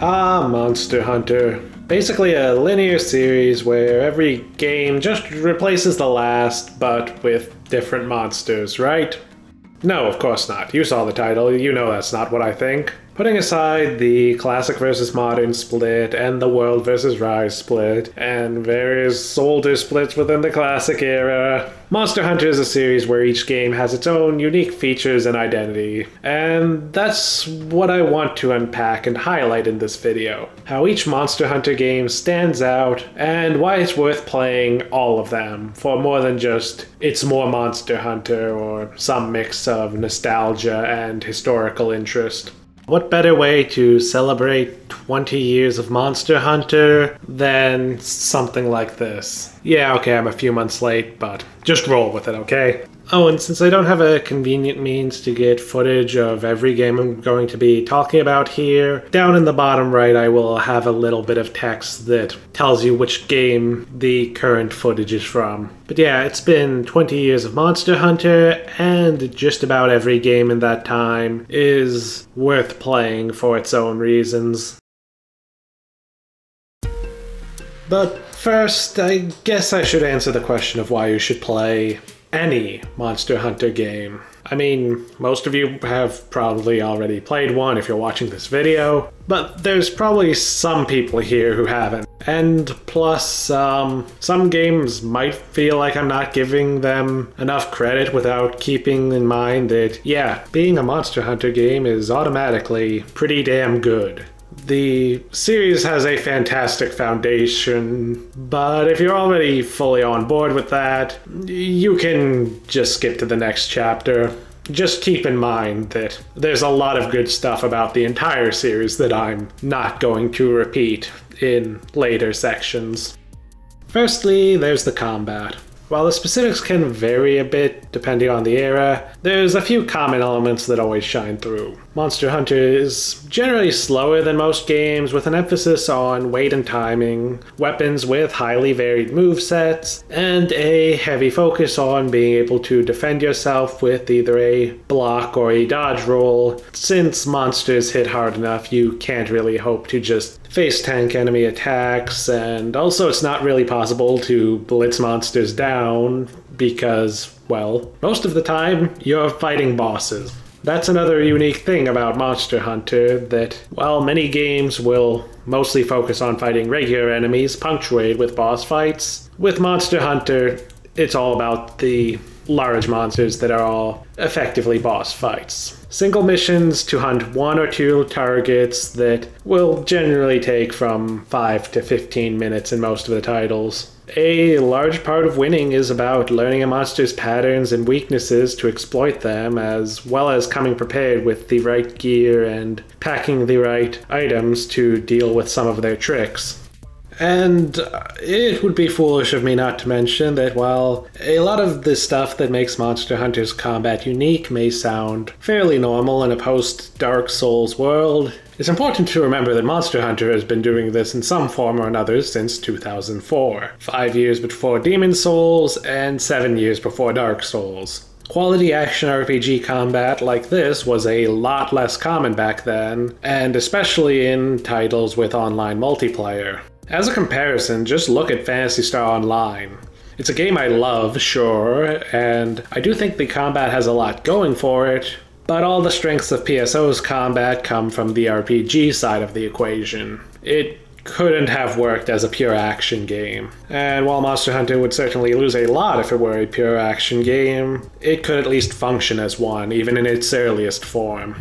Monster Hunter. Basically a linear series where every game just replaces the last, but with different monsters, right? No, of course not. You saw the title, you know that's not what I think. Putting aside the classic versus modern split and the world versus rise split and various older splits within the classic era, Monster Hunter is a series where each game has its own unique features and identity. And that's what I want to unpack and highlight in this video. How each Monster Hunter game stands out and why it's worth playing all of them for more than just it's more Monster Hunter or some mix of nostalgia and historical interest. What better way to celebrate 20 years of Monster Hunter than something like this? Yeah, okay, I'm a few months late, but just roll with it, okay? Oh, and since I don't have a convenient means to get footage of every game I'm going to be talking about here, down in the bottom right I will have a little bit of text that tells you which game the current footage is from. But yeah, it's been 20 years of Monster Hunter, and just about every game in that time is worth playing for its own reasons. But first, I guess I should answer the question of why you should play any Monster Hunter game. I mean, most of you have probably already played one if you're watching this video, but there's probably some people here who haven't. And plus, some games might feel like I'm not giving them enough credit without keeping in mind that, yeah, being a Monster Hunter game is automatically pretty damn good. The series has a fantastic foundation, but if you're already fully on board with that, you can just skip to the next chapter. Just keep in mind that there's a lot of good stuff about the entire series that I'm not going to repeat in later sections. Firstly, there's the combat. While the specifics can vary a bit depending on the era, there's a few common elements that always shine through. Monster Hunter is generally slower than most games, with an emphasis on weight and timing, weapons with highly varied movesets, and a heavy focus on being able to defend yourself with either a block or a dodge roll. Since monsters hit hard enough, you can't really hope to just face tank enemy attacks, and also it's not really possible to blitz monsters down because, well, most of the time you're fighting bosses. That's another unique thing about Monster Hunter, that while many games will mostly focus on fighting regular enemies punctuated with boss fights, with Monster Hunter it's all about the large monsters that are all effectively boss fights. Single missions to hunt 1 or 2 targets that will generally take from 5 to 15 minutes in most of the titles. A large part of winning is about learning a monster's patterns and weaknesses to exploit them, as well as coming prepared with the right gear and packing the right items to deal with some of their tricks. And it would be foolish of me not to mention that while a lot of the stuff that makes Monster Hunter's combat unique may sound fairly normal in a post-Dark Souls world, it's important to remember that Monster Hunter has been doing this in some form or another since 2004, 5 years before Demon's Souls and 7 years before Dark Souls. Quality action RPG combat like this was a lot less common back then, and especially in titles with online multiplayer. As a comparison, just look at Phantasy Star Online. It's a game I love, sure, and I do think the combat has a lot going for it, but all the strengths of PSO's combat come from the RPG side of the equation. It couldn't have worked as a pure action game. And while Monster Hunter would certainly lose a lot if it were a pure action game, it could at least function as one, even in its earliest form.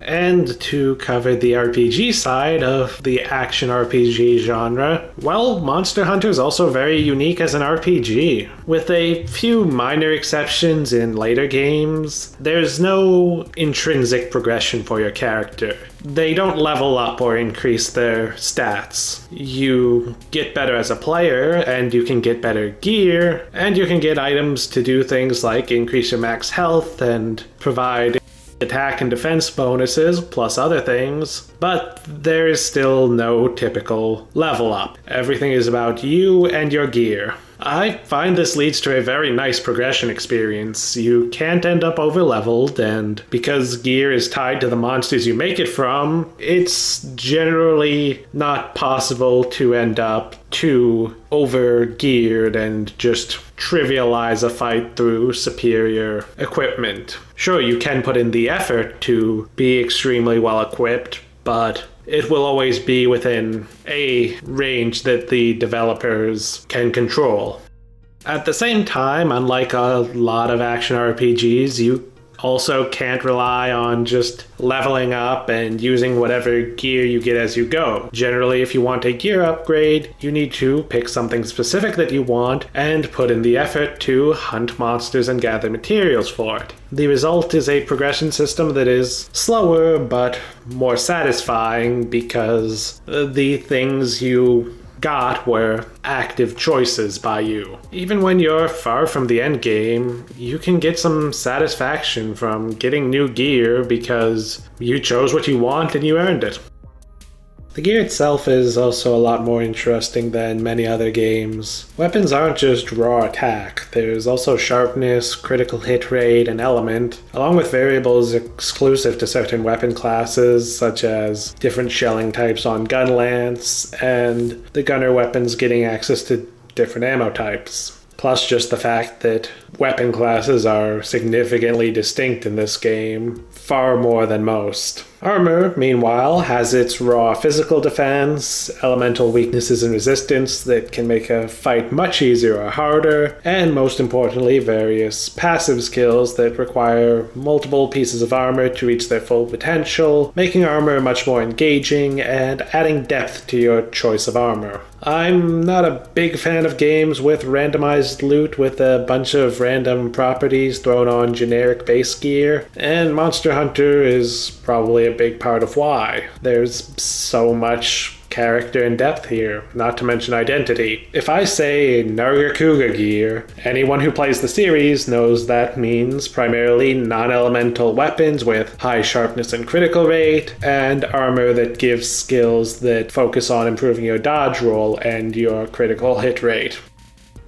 And to cover the RPG side of the action RPG genre, well, Monster Hunter is also very unique as an RPG. With a few minor exceptions in later games, there's no intrinsic progression for your character. They don't level up or increase their stats. You get better as a player, and you can get better gear, and you can get items to do things like increase your max health and provide attack and defense bonuses, plus other things, but there is still no typical level up. Everything is about you and your gear. I find this leads to a very nice progression experience. You can't end up over-leveled, and because gear is tied to the monsters you make it from, it's generally not possible to end up too over-geared and just trivialize a fight through superior equipment. Sure, you can put in the effort to be extremely well-equipped, but it will always be within a range that the developers can control. At the same time, unlike a lot of action RPGs, you also can't rely on just leveling up and using whatever gear you get as you go. Generally, if you want a gear upgrade, you need to pick something specific that you want and put in the effort to hunt monsters and gather materials for it. The result is a progression system that is slower but more satisfying because the things you got were active choices by you. Even when you're far from the end game, you can get some satisfaction from getting new gear because you chose what you want and you earned it. The gear itself is also a lot more interesting than many other games. Weapons aren't just raw attack, there's also sharpness, critical hit rate, and element, along with variables exclusive to certain weapon classes, such as different shelling types on gun lance, and the gunner weapons getting access to different ammo types. Plus just the fact that weapon classes are significantly distinct in this game, far more than most. Armor, meanwhile, has its raw physical defense, elemental weaknesses and resistance that can make a fight much easier or harder, and most importantly, various passive skills that require multiple pieces of armor to reach their full potential, making armor much more engaging and adding depth to your choice of armor. I'm not a big fan of games with randomized loot with a bunch of random properties thrown on generic base gear, and Monster Hunter is probably a big part of why. There's so much character and depth here, not to mention identity. If I say Nargacuga gear, anyone who plays the series knows that means primarily non-elemental weapons with high sharpness and critical rate, and armor that gives skills that focus on improving your dodge roll and your critical hit rate.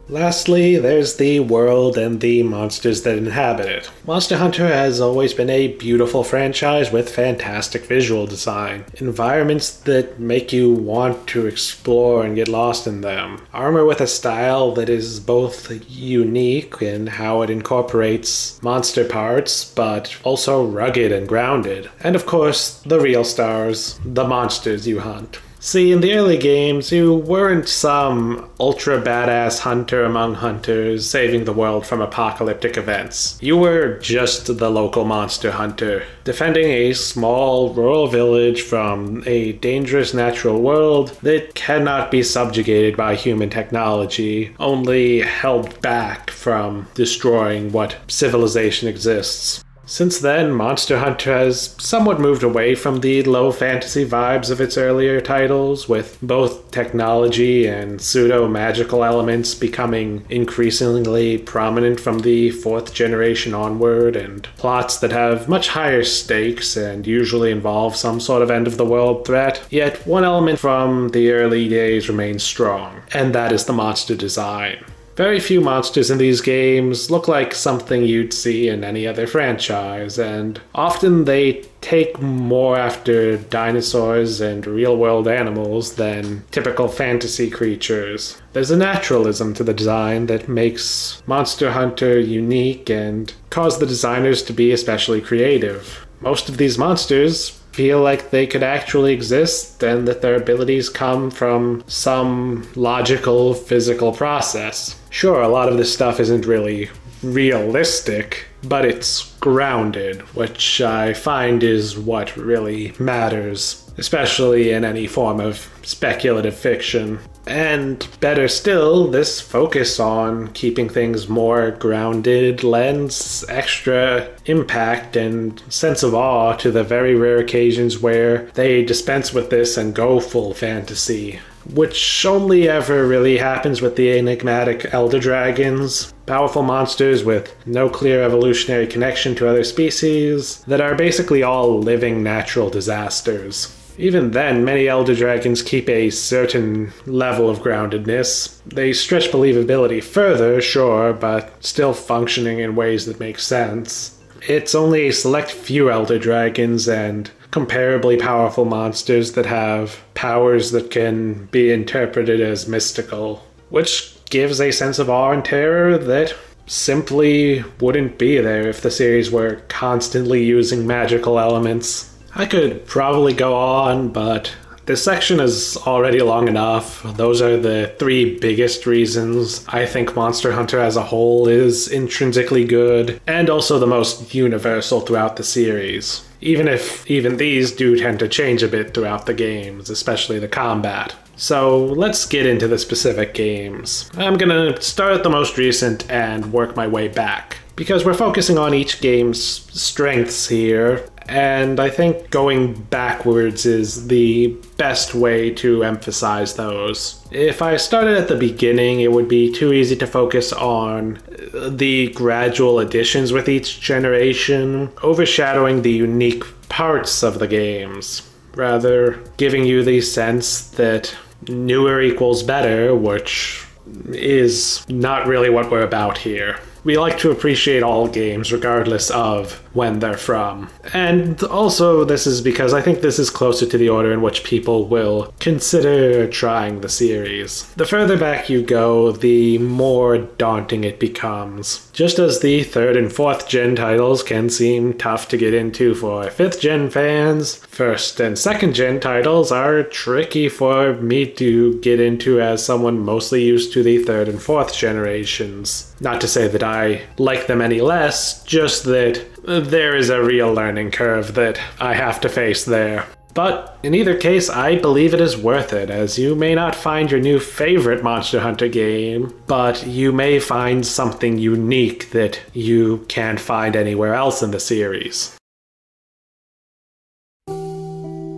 Lastly, there's the world and the monsters that inhabit it. Monster Hunter has always been a beautiful franchise with fantastic visual design, environments that make you want to explore and get lost in them, armor with a style that is both unique in how it incorporates monster parts, but also rugged and grounded, and of course, the real stars, the monsters you hunt. See, in the early games, you weren't some ultra badass hunter among hunters saving the world from apocalyptic events. You were just the local monster hunter, defending a small rural village from a dangerous natural world that cannot be subjugated by human technology, only held back from destroying what civilization exists. Since then, Monster Hunter has somewhat moved away from the low fantasy vibes of its earlier titles, with both technology and pseudo-magical elements becoming increasingly prominent from the 4th generation onward, and plots that have much higher stakes and usually involve some sort of end-of-the-world threat. Yet one element from the early days remains strong, and that is the monster design. Very few monsters in these games look like something you'd see in any other franchise, and often they take more after dinosaurs and real-world animals than typical fantasy creatures. There's a naturalism to the design that makes Monster Hunter unique and caused the designers to be especially creative. Most of these monsters feel like they could actually exist and that their abilities come from some logical physical process. Sure, a lot of this stuff isn't really realistic, but it's grounded, which I find is what really matters, especially in any form of speculative fiction. And better still, this focus on keeping things more grounded lends extra impact and sense of awe to the very rare occasions where they dispense with this and go full fantasy, which only ever really happens with the enigmatic Elder Dragons, powerful monsters with no clear evolutionary connection to other species that are basically all living natural disasters. Even then, many Elder Dragons keep a certain level of groundedness. They stretch believability further, sure, but still functioning in ways that make sense. It's only a select few Elder Dragons and comparably powerful monsters that have powers that can be interpreted as mystical, which gives a sense of awe and terror that simply wouldn't be there if the series were constantly using magical elements. I could probably go on, but this section is already long enough. Those are the three biggest reasons I think Monster Hunter as a whole is intrinsically good, and also the most universal throughout the series. Even if even these do tend to change a bit throughout the games, especially the combat. So let's get into the specific games. I'm gonna start at the most recent and work my way back, because we're focusing on each game's strengths here, and I think going backwards is the best way to emphasize those. If I started at the beginning, it would be too easy to focus on the gradual additions with each generation, overshadowing the unique parts of the games, rather giving you the sense that newer equals better, which is not really what we're about here. We like to appreciate all games regardless of when they're from. And also this is because I think this is closer to the order in which people will consider trying the series. The further back you go, the more daunting it becomes. Just as the 3rd and 4th gen titles can seem tough to get into for 5th gen fans, 1st and 2nd gen titles are tricky for me to get into as someone mostly used to the 3rd and 4th generations. Not to say that I like them any less, just that there is a real learning curve that I have to face there. But in either case, I believe it is worth it, as you may not find your new favorite Monster Hunter game, but you may find something unique that you can't find anywhere else in the series.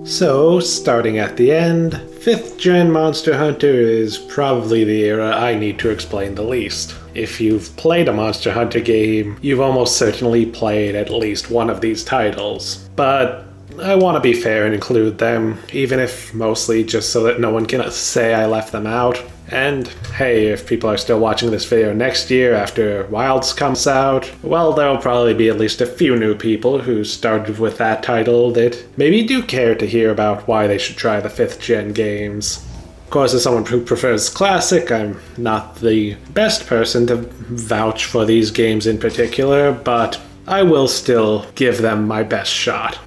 So, starting at the end, 5th gen Monster Hunter is probably the era I need to explain the least. If you've played a Monster Hunter game, you've almost certainly played at least one of these titles. But I want to be fair and include them, even if mostly just so that no one can say I left them out. And hey, if people are still watching this video next year after Wilds comes out, well, there'll probably be at least a few new people who started with that title that maybe do care to hear about why they should try the 5th gen games. Of course, as someone who prefers classic, I'm not the best person to vouch for these games in particular, but I will still give them my best shot.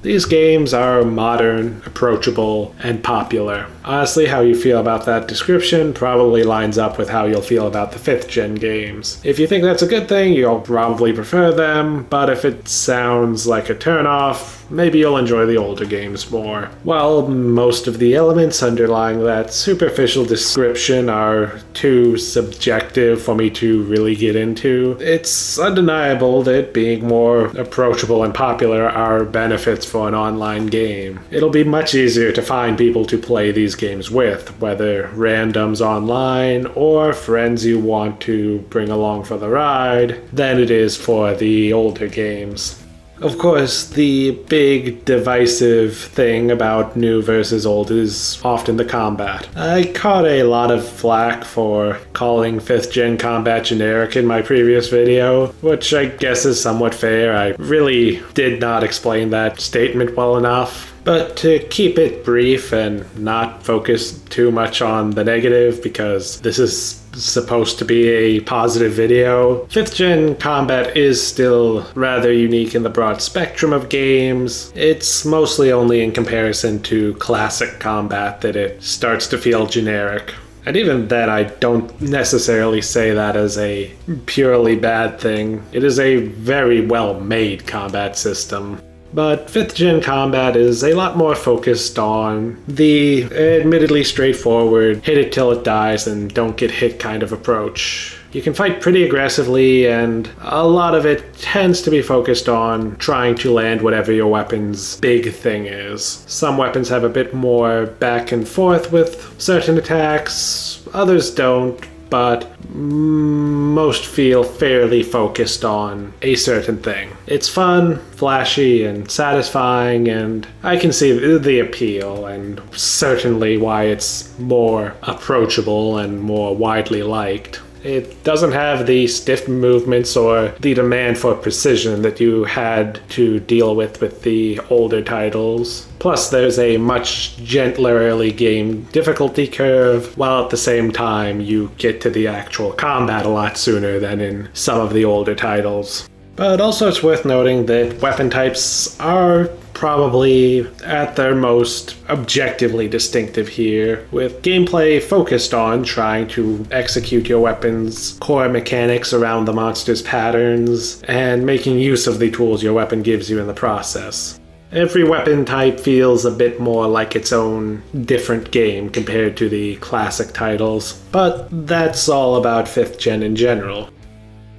These games are modern, approachable, and popular. Honestly, how you feel about that description probably lines up with how you'll feel about the 5th gen games. If you think that's a good thing, you'll probably prefer them, but if it sounds like a turnoff, maybe you'll enjoy the older games more. While most of the elements underlying that superficial description are too subjective for me to really get into, it's undeniable that being more approachable and popular are benefits for an online game. It'll be much easier to find people to play these games with, whether randoms online or friends you want to bring along for the ride, than it is for the older games. Of course, the big divisive thing about new versus old is often the combat. I caught a lot of flack for calling 5th gen combat generic in my previous video, which I guess is somewhat fair. I really did not explain that statement well enough. But to keep it brief and not focus too much on the negative, because this is supposed to be a positive video, 5th gen combat is still rather unique in the broad spectrum of games. It's mostly only in comparison to classic combat that it starts to feel generic. And even then, I don't necessarily say that as a purely bad thing. It is a very well-made combat system. But 5th gen combat is a lot more focused on the admittedly straightforward, hit it till it dies and don't get hit kind of approach. You can fight pretty aggressively, and a lot of it tends to be focused on trying to land whatever your weapon's big thing is. Some weapons have a bit more back and forth with certain attacks, others don't. but most feel fairly focused on a certain thing. It's fun, flashy, and satisfying, and I can see the appeal and certainly why it's more approachable and more widely liked. It doesn't have the stiff movements or the demand for precision that you had to deal with the older titles. Plus, there's a much gentler early game difficulty curve, while at the same time you get to the actual combat a lot sooner than in some of the older titles. But also it's worth noting that weapon types are probably at their most objectively distinctive here, with gameplay focused on trying to execute your weapon's core mechanics around the monster's patterns and making use of the tools your weapon gives you in the process. Every weapon type feels a bit more like its own different game compared to the classic titles, but that's all about 5th gen in general.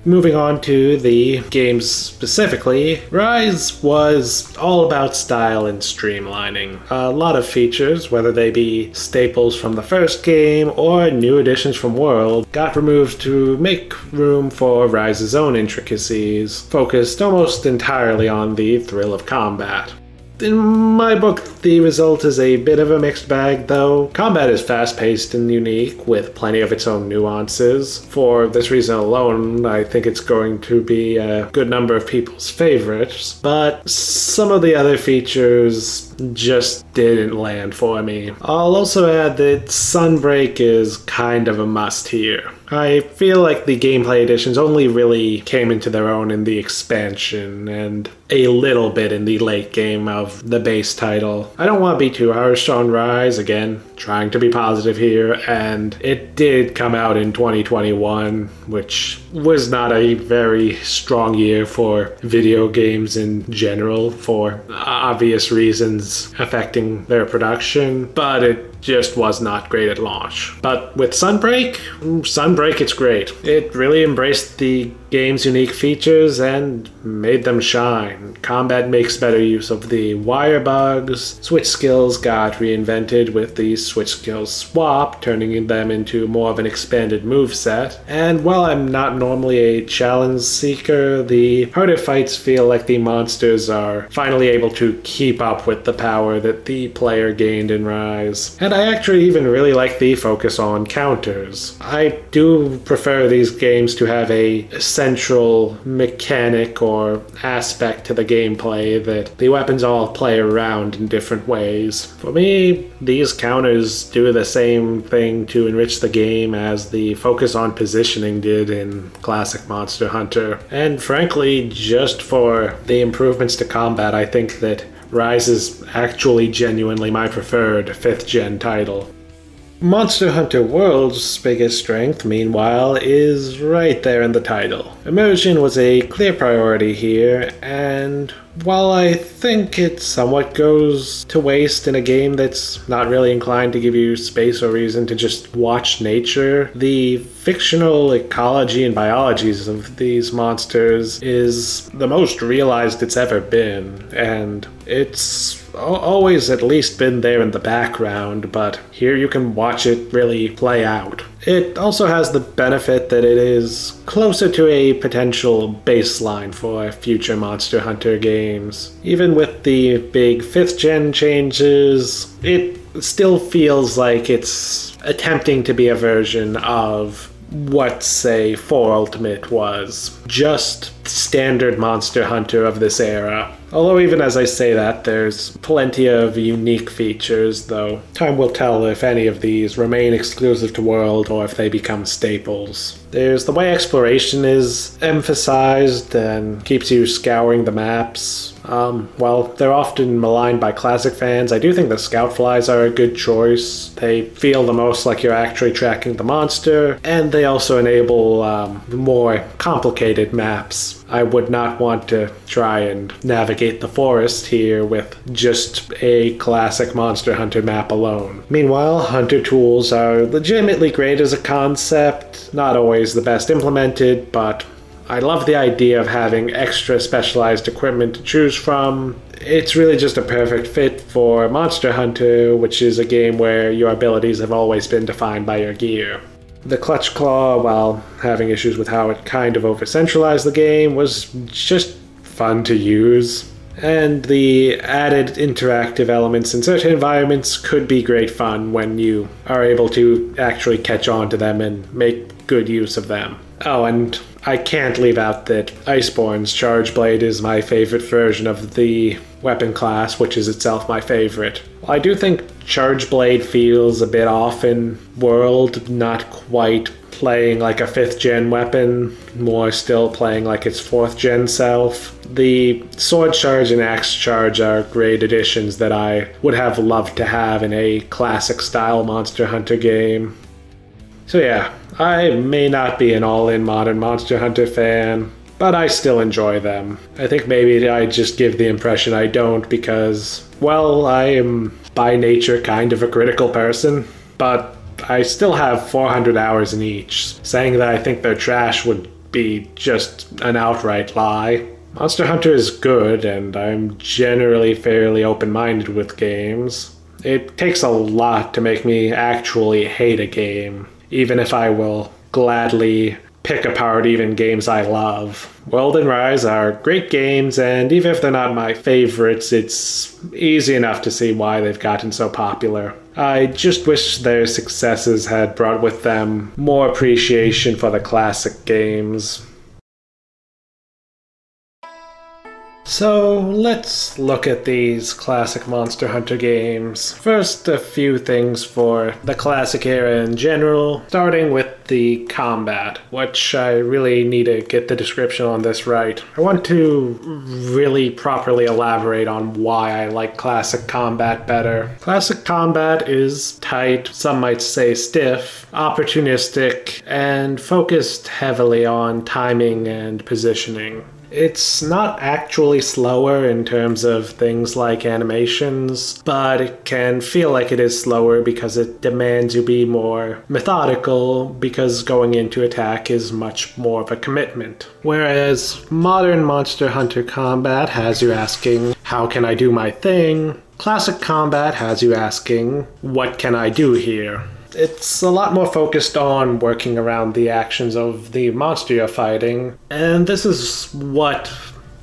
Moving on to the games specifically, Rise was all about style and streamlining. A lot of features, whether they be staples from the first game or new additions from World, got removed to make room for Rise's own intricacies, focused almost entirely on the thrill of combat. In my book, the result is a bit of a mixed bag, though. Combat is fast-paced and unique, with plenty of its own nuances. For this reason alone, I think it's going to be a good number of people's favorites, but some of the other features just didn't land for me. I'll also add that Sunbreak is kind of a must here. I feel like the gameplay additions only really came into their own in the expansion and a little bit in the late game of the base title. I don't want to be too harsh on Rise, again, trying to be positive here, and it did come out in 2021, which was not a very strong year for video games in general for obvious reasons affecting their production, but it just was not great at launch. But with Sunbreak, it's great. It really embraced the game's unique features and made them shine. Combat makes better use of the wire bugs, switch skills got reinvented with the switch skills swap, turning them into more of an expanded moveset, and while I'm not normally a challenge seeker, the harder fights feel like the monsters are finally able to keep up with the power that the player gained in Rise. And I actually even really like the focus on counters. I do prefer these games to have a central mechanic or aspect to the gameplay that the weapons all play around in different ways. For me, these counters do the same thing to enrich the game as the focus on positioning did in classic Monster Hunter. And frankly, just for the improvements to combat, I think that Rise is actually genuinely my preferred 5th gen title. Monster Hunter World's biggest strength, meanwhile, is right there in the title. Immersion was a clear priority here, and while I think it somewhat goes to waste in a game that's not really inclined to give you space or reason to just watch nature, the fictional ecology and biologies of these monsters is the most realized it's ever been, and it's always at least been there in the background, but here you can watch it really play out. It also has the benefit that it is closer to a potential baseline for future Monster Hunter games. Even with the big 5th gen changes, it still feels like it's attempting to be a version of what, say, 4 Ultimate was. Just standard Monster Hunter of this era. Although even as I say that, there's plenty of unique features, though time will tell if any of these remain exclusive to World or if they become staples. There's the way exploration is emphasized and keeps you scouring the maps. While they're often maligned by classic fans, I do think the scout flies are a good choice. They feel the most like you're actually tracking the monster, and they also enable more complicated maps. I would not want to try and navigate the forest here with just a classic Monster Hunter map alone. Meanwhile, hunter tools are legitimately great as a concept, not always the best implemented, but I love the idea of having extra specialized equipment to choose from. It's really just a perfect fit for Monster Hunter, which is a game where your abilities have always been defined by your gear. The Clutch Claw, while having issues with how it kind of over-centralized the game, was just fun to use. And the added interactive elements in certain environments could be great fun when you are able to actually catch on to them and make good use of them. Oh, and I can't leave out that Iceborne's Charge Blade is my favorite version of the weapon class, which is itself my favorite. I do think Charge Blade feels a bit off in World, not quite playing like a 5th gen weapon, more still playing like its 4th gen self. The Sword Charge and Axe Charge are great additions that I would have loved to have in a classic style Monster Hunter game. So yeah, I may not be an all-in modern Monster Hunter fan, but I still enjoy them. I think maybe I just give the impression I don't because, well, I am by nature kind of a critical person, but I still have 400 hours in each. Saying that I think they're trash would be just an outright lie. Monster Hunter is good, and I'm generally fairly open-minded with games. It takes a lot to make me actually hate a game, even if I will gladly pick apart even games I love. World and Rise are great games, and even if they're not my favorites, it's easy enough to see why they've gotten so popular. I just wish their successes had brought with them more appreciation for the classic games. So let's look at these classic Monster Hunter games. First, a few things for the classic era in general, starting with the combat, which I really need to get the description on this right. I want to really properly elaborate on why I like classic combat better. Classic combat is tight, some might say stiff, opportunistic, and focused heavily on timing and positioning. It's not actually slower in terms of things like animations, but it can feel like it is slower because it demands you be more methodical because going into attack is much more of a commitment. Whereas modern Monster Hunter combat has you asking, how can I do my thing? Classic combat has you asking, what can I do here? It's a lot more focused on working around the actions of the monster you're fighting, and this is what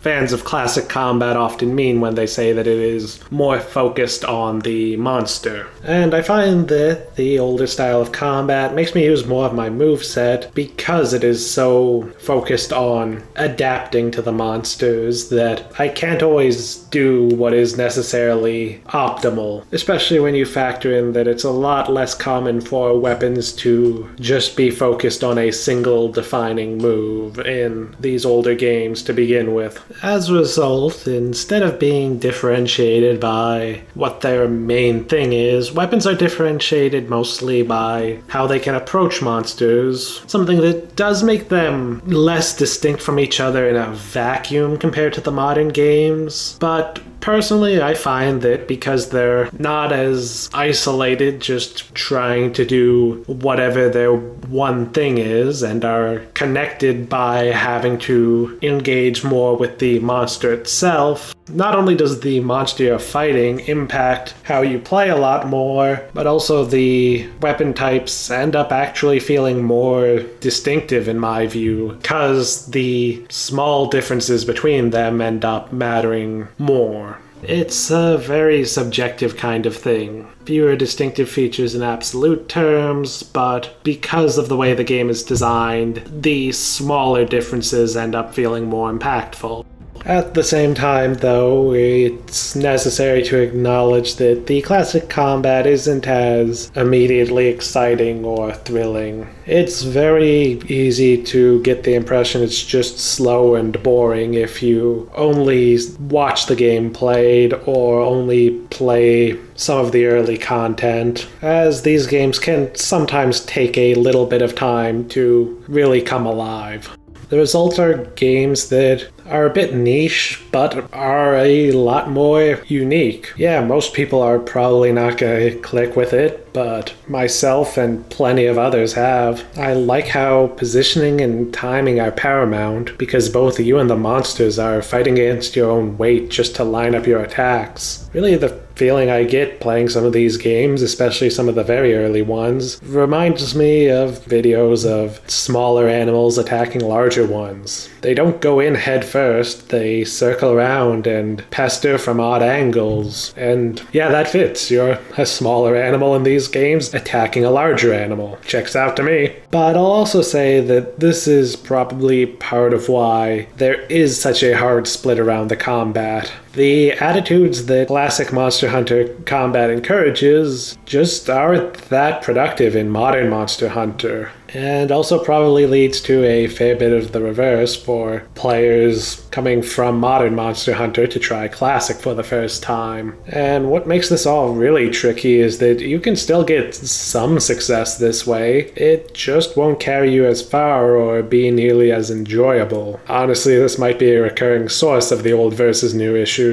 fans of classic combat often mean when they say that it is more focused on the monster. And I find that the older style of combat makes me use more of my moveset because it is so focused on adapting to the monsters that I can't always do what is necessarily optimal, especially when you factor in that it's a lot less common for weapons to just be focused on a single defining move in these older games to begin with. As a result, instead of being differentiated by what their main thing is, weapons are differentiated mostly by how they can approach monsters, something that does make them less distinct from each other in a vacuum compared to the modern games, but personally, I find that because they're not as isolated, just trying to do whatever their one thing is, and are connected by having to engage more with the monster itself, not only does the monster you're fighting impact how you play a lot more, but also the weapon types end up actually feeling more distinctive in my view, because the small differences between them end up mattering more. It's a very subjective kind of thing. Fewer distinctive features in absolute terms, but because of the way the game is designed, the smaller differences end up feeling more impactful. At the same time, though, it's necessary to acknowledge that the classic combat isn't as immediately exciting or thrilling. It's very easy to get the impression it's just slow and boring if you only watch the game played or only play some of the early content, as these games can sometimes take a little bit of time to really come alive. The results are games that are a bit niche, but are a lot more unique. Yeah, most people are probably not going to click with it, but myself and plenty of others have. I like how positioning and timing are paramount because both you and the monsters are fighting against your own weight just to line up your attacks. Really, the feeling I get playing some of these games, especially some of the very early ones, reminds me of videos of smaller animals attacking larger ones. They don't go in head first, they circle around and pester from odd angles. And yeah, that fits. You're a smaller animal in these games attacking a larger animal. Checks out to me. But I'll also say that this is probably part of why there is such a hard split around the combat. The attitudes that classic Monster Hunter combat encourages just aren't that productive in modern Monster Hunter, and also probably leads to a fair bit of the reverse for players coming from modern Monster Hunter to try classic for the first time. And what makes this all really tricky is that you can still get some success this way, it just won't carry you as far or be nearly as enjoyable. Honestly, this might be a recurring source of the old versus new issues.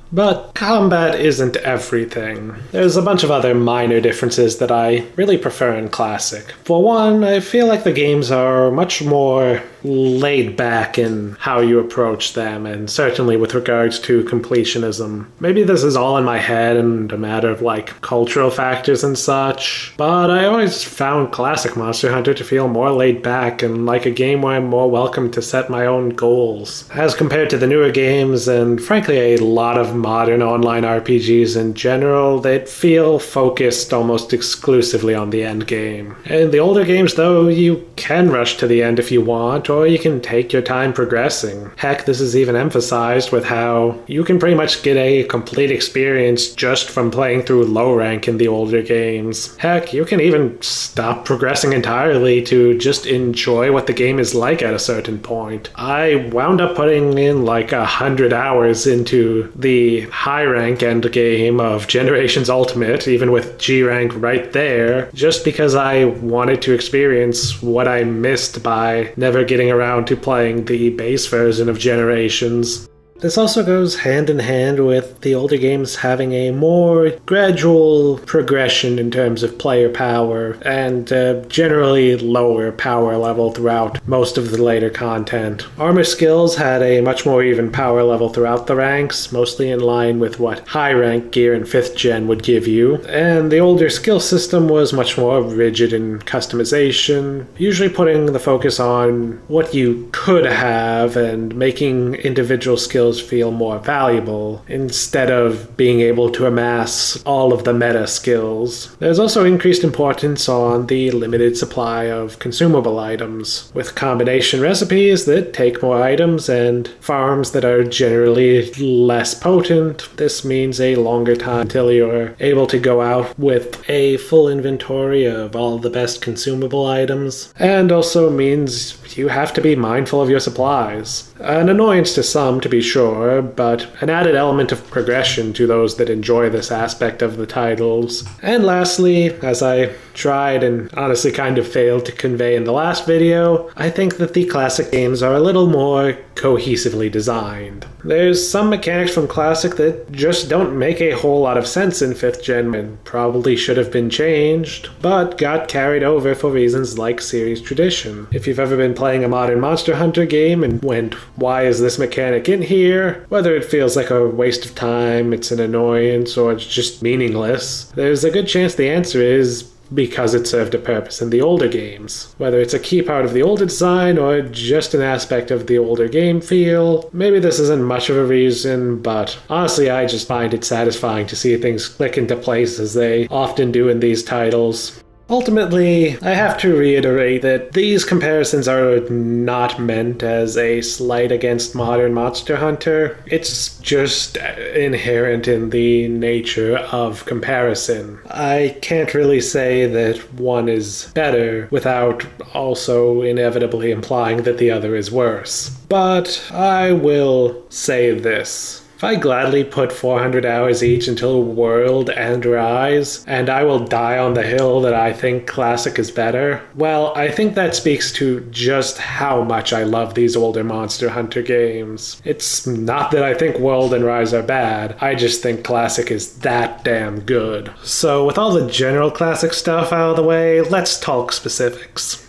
But combat isn't everything. There's a bunch of other minor differences that I really prefer in Classic. For one, I feel like the games are much more laid back in how you approach them, and certainly with regards to completionism. Maybe this is all in my head and a matter of cultural factors and such, but I always found Classic Monster Hunter to feel more laid back and like a game where I'm more welcome to set my own goals, as compared to the newer games and frankly a lot of modern online RPGs in general that feel focused almost exclusively on the end game. In the older games though, you can rush to the end if you want, or you can take your time progressing. Heck, this is even emphasized with how you can pretty much get a complete experience just from playing through low rank in the older games. Heck, you can even stop progressing entirely to just enjoy what the game is like at a certain point. I wound up putting in 100 hours into the high rank end game of Generations Ultimate, even with G rank right there, just because I wanted to experience what I missed by never getting around to playing the base version of Generations. This also goes hand in hand with the older games having a more gradual progression in terms of player power and generally lower power level throughout most of the later content. Armor skills had a much more even power level throughout the ranks, mostly in line with what high rank gear in 5th gen would give you, and the older skill system was much more rigid in customization, usually putting the focus on what you could have and making individual skills feel more valuable instead of being able to amass all of the meta skills. There's also increased importance on the limited supply of consumable items, with combination recipes that take more items and farms that are generally less potent. This means a longer time until you're able to go out with a full inventory of all the best consumable items, and also means you have to be mindful of your supplies. An annoyance to some, to be sure, but an added element of progression to those that enjoy this aspect of the titles. And lastly, as I tried and honestly kind of failed to convey in the last video, I think that the classic games are a little more cohesively designed. There's some mechanics from Classic that just don't make a whole lot of sense in 5th gen and probably should have been changed, but got carried over for reasons like series tradition. If you've ever been playing a modern Monster Hunter game and went, why is this mechanic in here? Whether it feels like a waste of time, it's an annoyance, or it's just meaningless, there's a good chance the answer is because it served a purpose in the older games. Whether it's a key part of the older design or just an aspect of the older game feel, maybe this isn't much of a reason, but honestly I just find it satisfying to see things click into place as they often do in these titles. Ultimately, I have to reiterate that these comparisons are not meant as a slight against modern Monster Hunter. It's just inherent in the nature of comparison. I can't really say that one is better without also inevitably implying that the other is worse. But I will say this. If I gladly put 400 hours each into World and Rise, and I will die on the hill that I think Classic is better, well, I think that speaks to just how much I love these older Monster Hunter games. It's not that I think World and Rise are bad, I just think Classic is that damn good. So with all the general Classic stuff out of the way, let's talk specifics.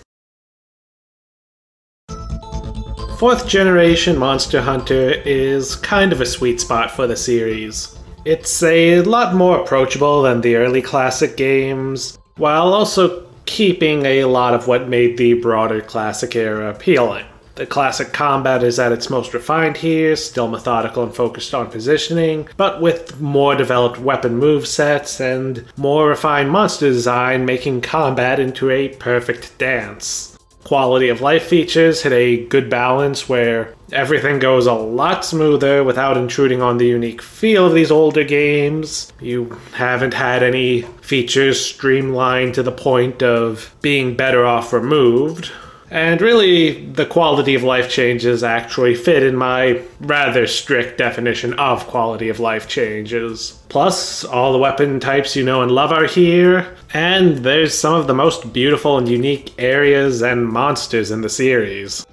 4th generation Monster Hunter is kind of a sweet spot for the series. It's a lot more approachable than the early Classic games, while also keeping a lot of what made the broader Classic era appealing. The Classic combat is at its most refined here, still methodical and focused on positioning, but with more developed weapon movesets and more refined monster design, making combat into a perfect dance. Quality of life features hit a good balance where everything goes a lot smoother without intruding on the unique feel of these older games. You haven't had any features streamlined to the point of being better off removed. And really, the quality of life changes actually fit in my rather strict definition of quality of life changes. Plus, all the weapon types you know and love are here, and there's some of the most beautiful and unique areas and monsters in the series.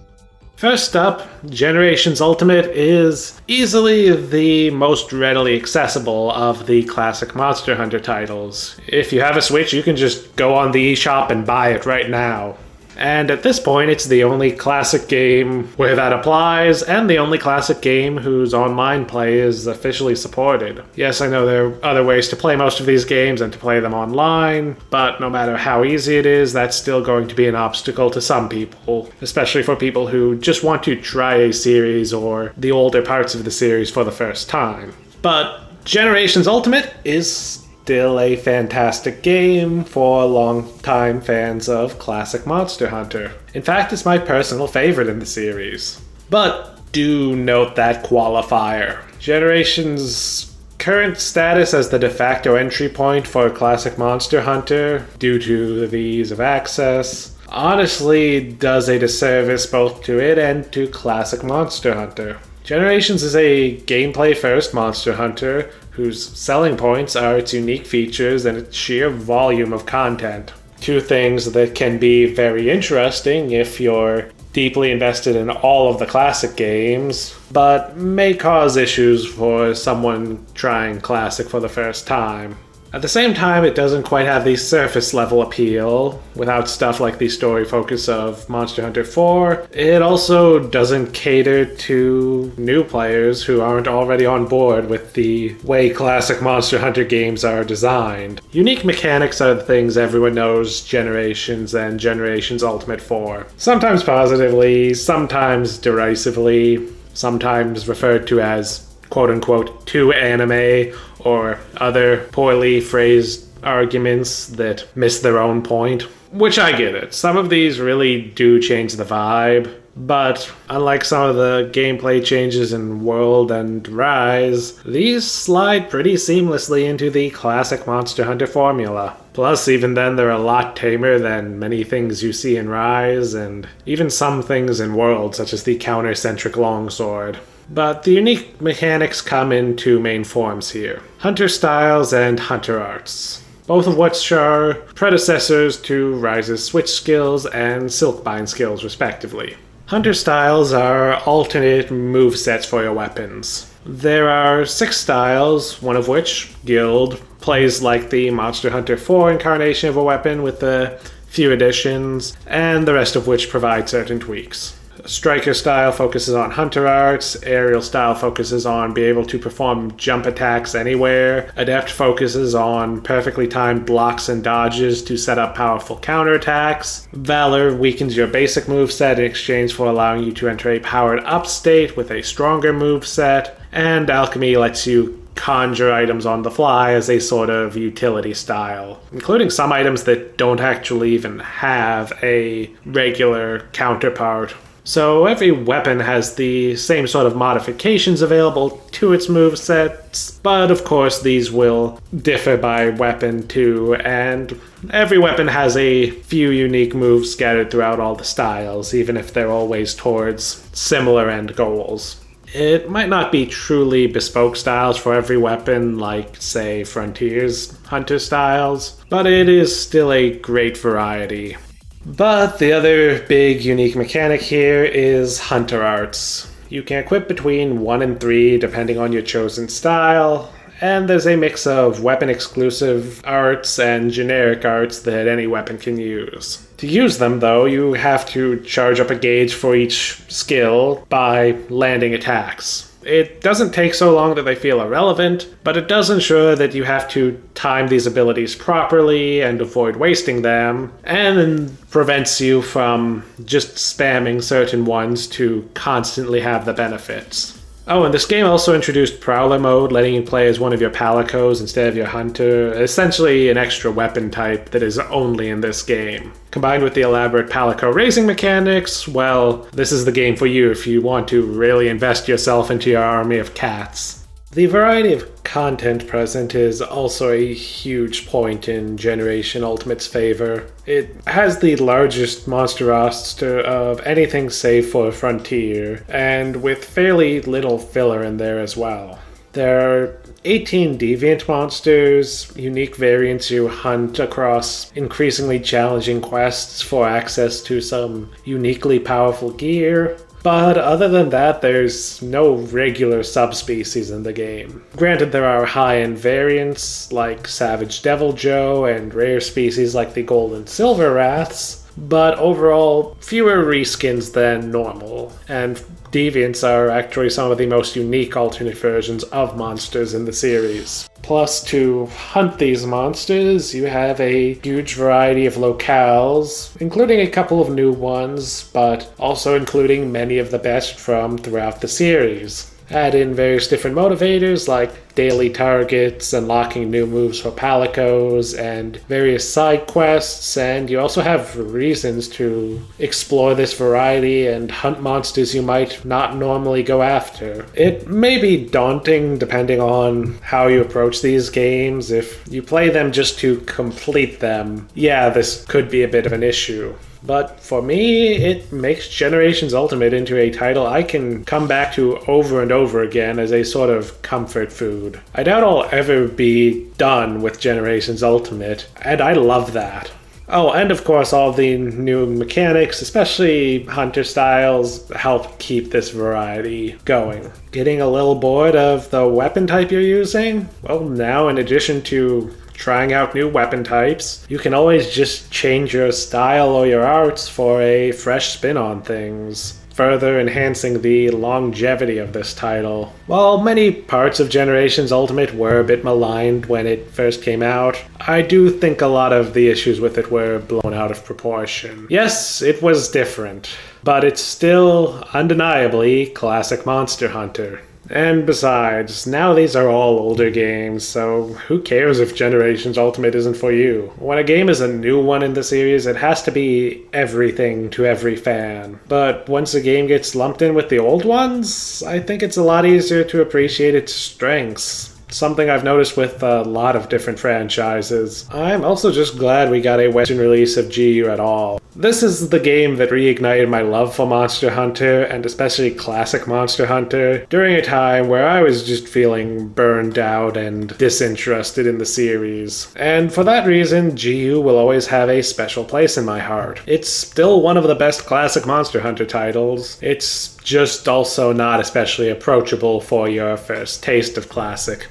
First up, Generations Ultimate is easily the most readily accessible of the classic Monster Hunter titles. If you have a Switch, you can just go on the eShop and buy it right now. And at this point, it's the only classic game where that applies, and the only classic game whose online play is officially supported. Yes, I know there are other ways to play most of these games and to play them online, but no matter how easy it is, that's still going to be an obstacle to some people, especially for people who just want to try a series or the older parts of the series for the first time. But Generations Ultimate is still a fantastic game for long-time fans of classic Monster Hunter. In fact, it's my personal favorite in the series. But do note that qualifier. Generations' current status as the de facto entry point for classic Monster Hunter, due to the ease of access, honestly does a disservice both to it and to classic Monster Hunter. Generations is a gameplay-first Monster Hunter whose selling points are its unique features and its sheer volume of content. Two things that can be very interesting if you're deeply invested in all of the classic games, but may cause issues for someone trying classic for the first time. At the same time, it doesn't quite have the surface level appeal, without stuff like the story focus of Monster Hunter 4. It also doesn't cater to new players who aren't already on board with the way classic Monster Hunter games are designed. Unique mechanics are the things everyone knows Generations and Generations Ultimate for. Sometimes positively, sometimes derisively, sometimes referred to as quote-unquote too anime, or other poorly phrased arguments that miss their own point. Which I get it. Some of these really do change the vibe, but unlike some of the gameplay changes in World and Rise, these slide pretty seamlessly into the classic Monster Hunter formula. Plus, even then, they're a lot tamer than many things you see in Rise, and even some things in World, such as the counter-centric longsword. But the unique mechanics come in two main forms here: Hunter styles and Hunter arts, both of which are predecessors to Rise's switch skills and Silkbind skills respectively. Hunter styles are alternate movesets for your weapons. There are 6 styles, one of which, Guild, plays like the Monster Hunter 4 incarnation of a weapon with a few additions, and the rest of which provide certain tweaks. Striker style focuses on hunter arts, aerial style focuses on being able to perform jump attacks anywhere, adept focuses on perfectly timed blocks and dodges to set up powerful counterattacks, valor weakens your basic moveset in exchange for allowing you to enter a powered up state with a stronger moveset, and alchemy lets you conjure items on the fly as a sort of utility style, including some items that don't actually even have a regular counterpart. So every weapon has the same sort of modifications available to its movesets, but of course these will differ by weapon too, and every weapon has a few unique moves scattered throughout all the styles, even if they're always towards similar end goals. It might not be truly bespoke styles for every weapon like, say, Frontiers Hunter styles, but it is still a great variety. But the other big unique mechanic here is Hunter Arts. You can equip between 1 and 3 depending on your chosen style, and there's a mix of weapon-exclusive arts and generic arts that any weapon can use. To use them, though, you have to charge up a gauge for each skill by landing attacks. It doesn't take so long that they feel irrelevant, but it does ensure that you have to time these abilities properly and avoid wasting them, and prevents you from just spamming certain ones to constantly have the benefits. Oh, and this game also introduced Prowler mode, letting you play as one of your Palicos instead of your Hunter, essentially an extra weapon type that is only in this game. Combined with the elaborate Palico raising mechanics, well, this is the game for you if you want to really invest yourself into your army of cats. The variety of content present is also a huge point in Generation Ultimate's favor. It has the largest monster roster of anything save for Frontier, and with fairly little filler in there as well. There are 18 deviant monsters, unique variants you hunt across increasingly challenging quests for access to some uniquely powerful gear. But other than that, there's no regular subspecies in the game. Granted, there are high-end variants like Savage Devil Joe and rare species like the Gold and Silver Wraths, but overall, fewer reskins than normal, and deviants are actually some of the most unique alternate versions of monsters in the series. Plus, to hunt these monsters, you have a huge variety of locales, including a couple of new ones, but also including many of the best from throughout the series. Add in various different motivators like daily targets, unlocking new moves for Palicos, and various side quests, and you also have reasons to explore this variety and hunt monsters you might not normally go after. It may be daunting depending on how you approach these games. If you play them just to complete them, yeah, this could be a bit of an issue. But for me, it makes Generations Ultimate into a title I can come back to over and over again as a sort of comfort food. I doubt I'll ever be done with Generations Ultimate, and I love that. Oh, and of course all the new mechanics, especially Hunter styles, help keep this variety going. Getting a little bored of the weapon type you're using? Well, now in addition to trying out new weapon types, you can always just change your style or your arts for a fresh spin on things, further enhancing the longevity of this title. While many parts of Generations Ultimate were a bit maligned when it first came out, I do think a lot of the issues with it were blown out of proportion. Yes, it was different, but it's still undeniably classic Monster Hunter. And besides, now these are all older games, so who cares if Generations Ultimate isn't for you? When a game is a new one in the series, it has to be everything to every fan. But once a game gets lumped in with the old ones, I think it's a lot easier to appreciate its strengths. Something I've noticed with a lot of different franchises. I'm also just glad we got a Western release of GU at all. This is the game that reignited my love for Monster Hunter, and especially classic Monster Hunter, during a time where I was just feeling burned out and disinterested in the series. And for that reason, GU will always have a special place in my heart. It's still one of the best classic Monster Hunter titles. It's just also not especially approachable for your first taste of classic.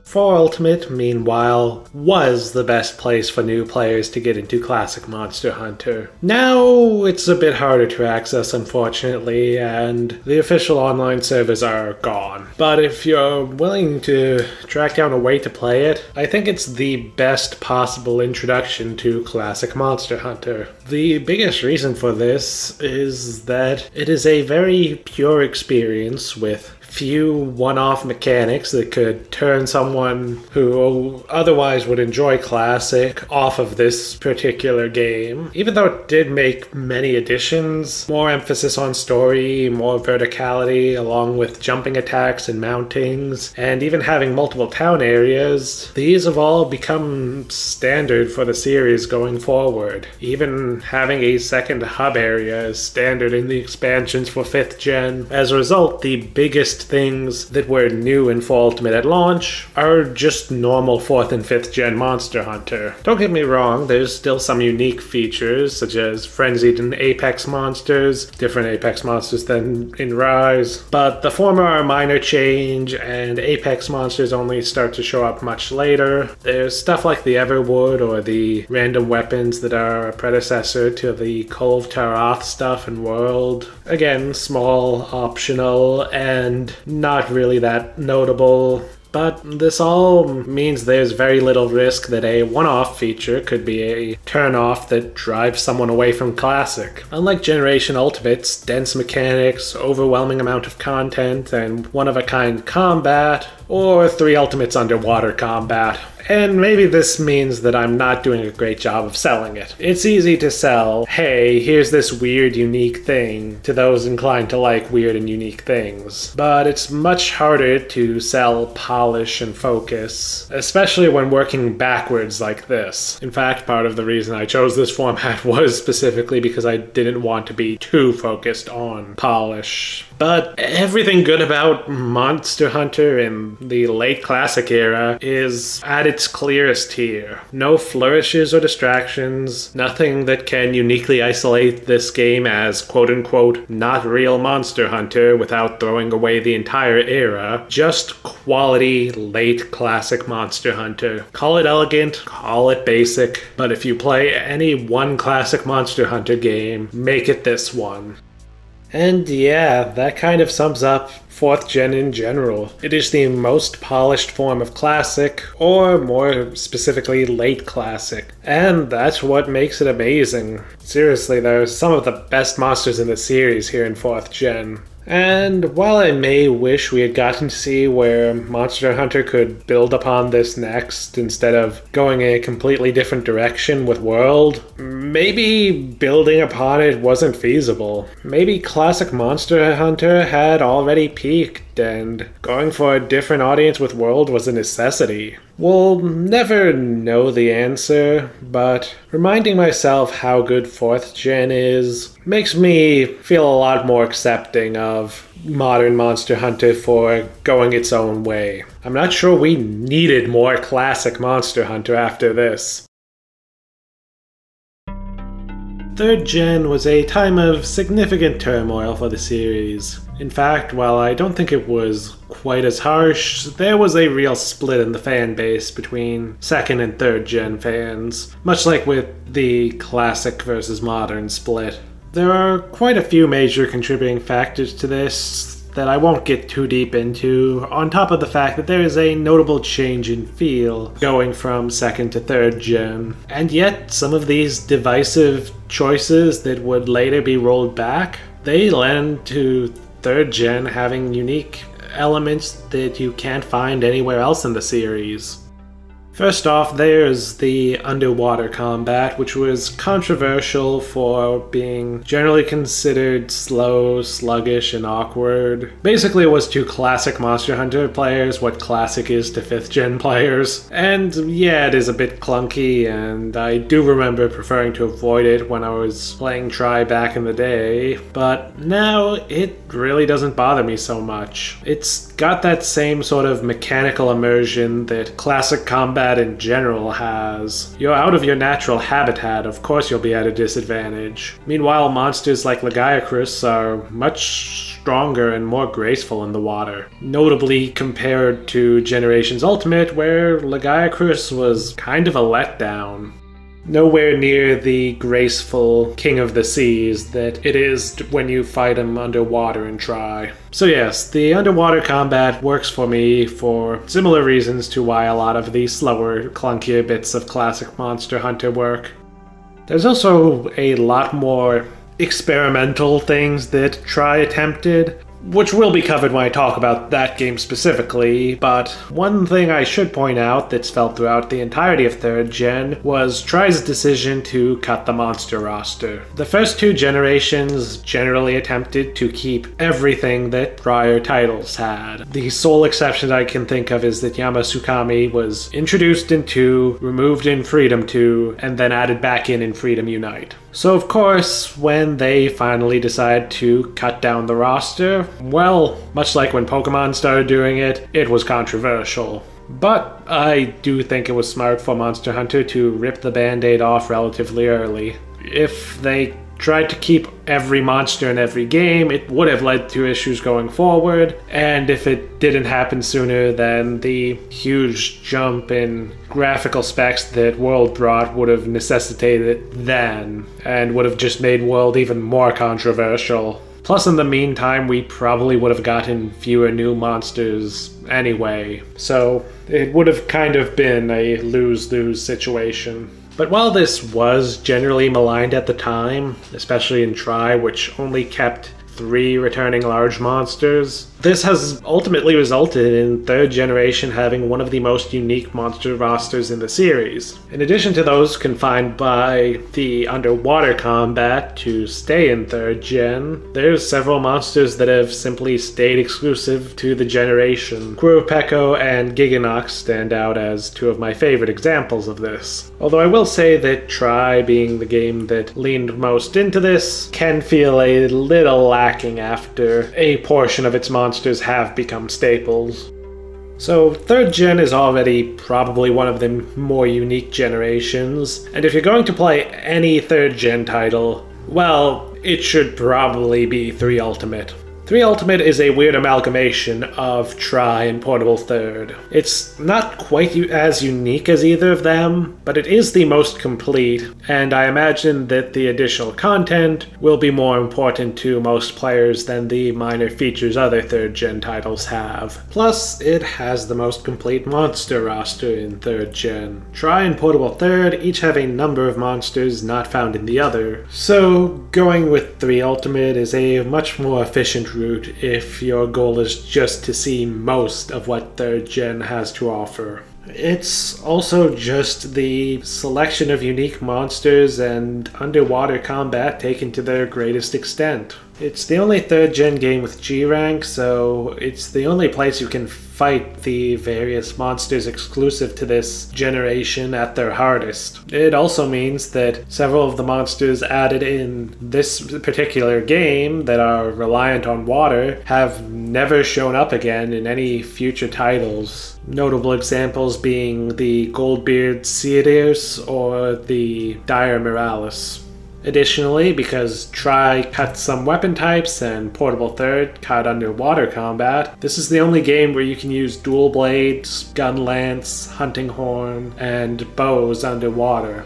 4 Ultimate, meanwhile, was the best place for new players to get into classic Monster Hunter. Now, it's a bit harder to access, unfortunately, and the official online servers are gone. But if you're willing to track down a way to play it, I think it's the best possible introduction to classic Monster Hunter. The biggest reason for this is that it is a very pure experience with few one-off mechanics that could turn someone who otherwise would enjoy Classic off of this particular game. Even though it did make many additions, more emphasis on story, more verticality, along with jumping attacks and mountings, and even having multiple town areas, these have all become standard for the series going forward. Even having a second hub area is standard in the expansions for 5th gen. As a result, the biggest things that were new in Full Ultimate at launch are just normal 4th and 5th gen Monster Hunter. Don't get me wrong, there's still some unique features, such as frenzied and Apex monsters, different Apex monsters than in Rise, but the former are a minor change, and Apex monsters only start to show up much later. There's stuff like the Everwood or the random weapons that are a predecessor to the Kolv Taroth stuff and world. Again, small, optional, and not really that notable. But this all means there's very little risk that a one-off feature could be a turn-off that drives someone away from Classic. Unlike Generation Ultimate's dense mechanics, overwhelming amount of content, and one-of-a-kind combat, or 3 Ultimates underwater combat. And maybe this means that I'm not doing a great job of selling it. It's easy to sell, hey, here's this weird, unique thing, to those inclined to like weird and unique things. But it's much harder to sell polish and focus, especially when working backwards like this. In fact, part of the reason I chose this format was specifically because I didn't want to be too focused on polish. But everything good about Monster Hunter in the late Classic era is at its clearest here. No flourishes or distractions, nothing that can uniquely isolate this game as quote-unquote not real Monster Hunter without throwing away the entire era. Just quality late Classic Monster Hunter. Call it elegant, call it basic, but if you play any one Classic Monster Hunter game, make it this one. And yeah, that kind of sums up 4th gen in general. It is the most polished form of Classic, or more specifically late Classic. And that's what makes it amazing. Seriously, there's some of the best monsters in the series here in 4th gen. And while I may wish we had gotten to see where Monster Hunter could build upon this next instead of going a completely different direction with World, maybe building upon it wasn't feasible. Maybe Classic Monster Hunter had already peaked and going for a different audience with World was a necessity. We'll never know the answer, but reminding myself how good 4th gen is makes me feel a lot more accepting of modern Monster Hunter for going its own way. I'm not sure we needed more Classic Monster Hunter after this. 3rd gen was a time of significant turmoil for the series. In fact, while I don't think it was quite as harsh, there was a real split in the fan base between 2nd and 3rd gen fans, much like with the classic versus modern split. There are quite a few major contributing factors to this that I won't get too deep into, on top of the fact that there is a notable change in feel going from 2nd to 3rd gen. And yet, some of these divisive choices that would later be rolled back, they lend to 3rd gen having unique elements that you can't find anywhere else in the series. First off, there's the underwater combat, which was controversial for being generally considered slow, sluggish, and awkward. Basically, it was to classic Monster Hunter players what classic is to 5th gen players. And yeah, it is a bit clunky, and I do remember preferring to avoid it when I was playing Tri back in the day, but now it really doesn't bother me so much. It's got that same sort of mechanical immersion that classic combat in general has. You're out of your natural habitat, of course you'll be at a disadvantage. Meanwhile, monsters like Lagiacrus are much stronger and more graceful in the water. Notably compared to Generations Ultimate, where Lagiacrus was kind of a letdown. Nowhere near the graceful King of the Seas that it is when you fight him underwater and Tri. So yes, the underwater combat works for me for similar reasons to why a lot of the slower, clunkier bits of classic Monster Hunter work. There's also a lot more experimental things that Tri attempted. which will be covered when I talk about that game specifically, but one thing I should point out that's felt throughout the entirety of 3rd Gen was Tri's decision to cut the monster roster. The first 2 generations generally attempted to keep everything that prior titles had. The sole exception I can think of is that Yamasukami was introduced in 2, removed in Freedom 2, and then added back in Freedom Unite. So of course, when they finally decided to cut down the roster, well, much like when Pokemon started doing it, it was controversial. But I do think it was smart for Monster Hunter to rip the band-aid off relatively early. If they tried to keep every monster in every game, it would have led to issues going forward, and if it didn't happen sooner, then the huge jump in graphical specs that World brought would have necessitated it then, and would have just made World even more controversial. Plus, in the meantime, we probably would have gotten fewer new monsters anyway, so it would have kind of been a lose-lose situation. But while this was generally maligned at the time, especially in Tri, which only kept 3 returning large monsters, this has ultimately resulted in 3rd Generation having one of the most unique monster rosters in the series. In addition to those confined by the underwater combat to stay in 3rd Gen, there's several monsters that have simply stayed exclusive to the generation. Quirúpeko and Giganox stand out as 2 of my favorite examples of this. Although I will say that Tri, being the game that leaned most into this, can feel a little lacking after a portion of its monsters have become staples. So 3rd Gen is already probably one of the more unique generations, and if you're going to play any 3rd Gen title, well, it should probably be 3 Ultimate. 3 Ultimate is a weird amalgamation of Tri and Portable Third. It's not quite as unique as either of them, but it is the most complete, and I imagine that the additional content will be more important to most players than the minor features other 3rd Gen titles have. Plus, it has the most complete monster roster in 3rd Gen. Tri and Portable Third each have a number of monsters not found in the other, so going with 3 Ultimate is a much more efficient route if your goal is just to see most of what 3rd Gen has to offer. It's also just the selection of unique monsters and underwater combat taken to their greatest extent. It's the only 3rd Gen game with G-Rank, so it's the only place you can fight the various monsters exclusive to this generation at their hardest. It also means that several of the monsters added in this particular game that are reliant on water have never shown up again in any future titles. Notable examples being the Goldbeard Seadeers or the Dire Moralis. Additionally, because Tri cut some weapon types and Portable Third cut underwater combat, this is the only game where you can use dual blades, gun lance, hunting horn, and bows underwater.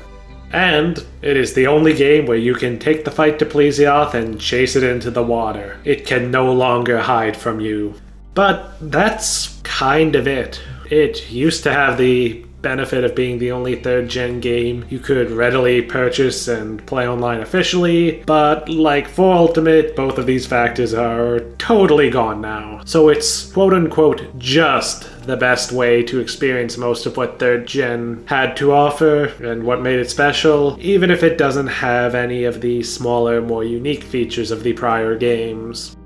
And it is the only game where you can take the fight to Plesioth and chase it into the water. It can no longer hide from you. But that's kind of it. It used to have the benefit of being the only 3rd Gen game you could readily purchase and play online officially, but like 4 Ultimate, both of these factors are totally gone now. So it's quote-unquote just the best way to experience most of what 3rd Gen had to offer and what made it special, even if it doesn't have any of the smaller, more unique features of the prior games.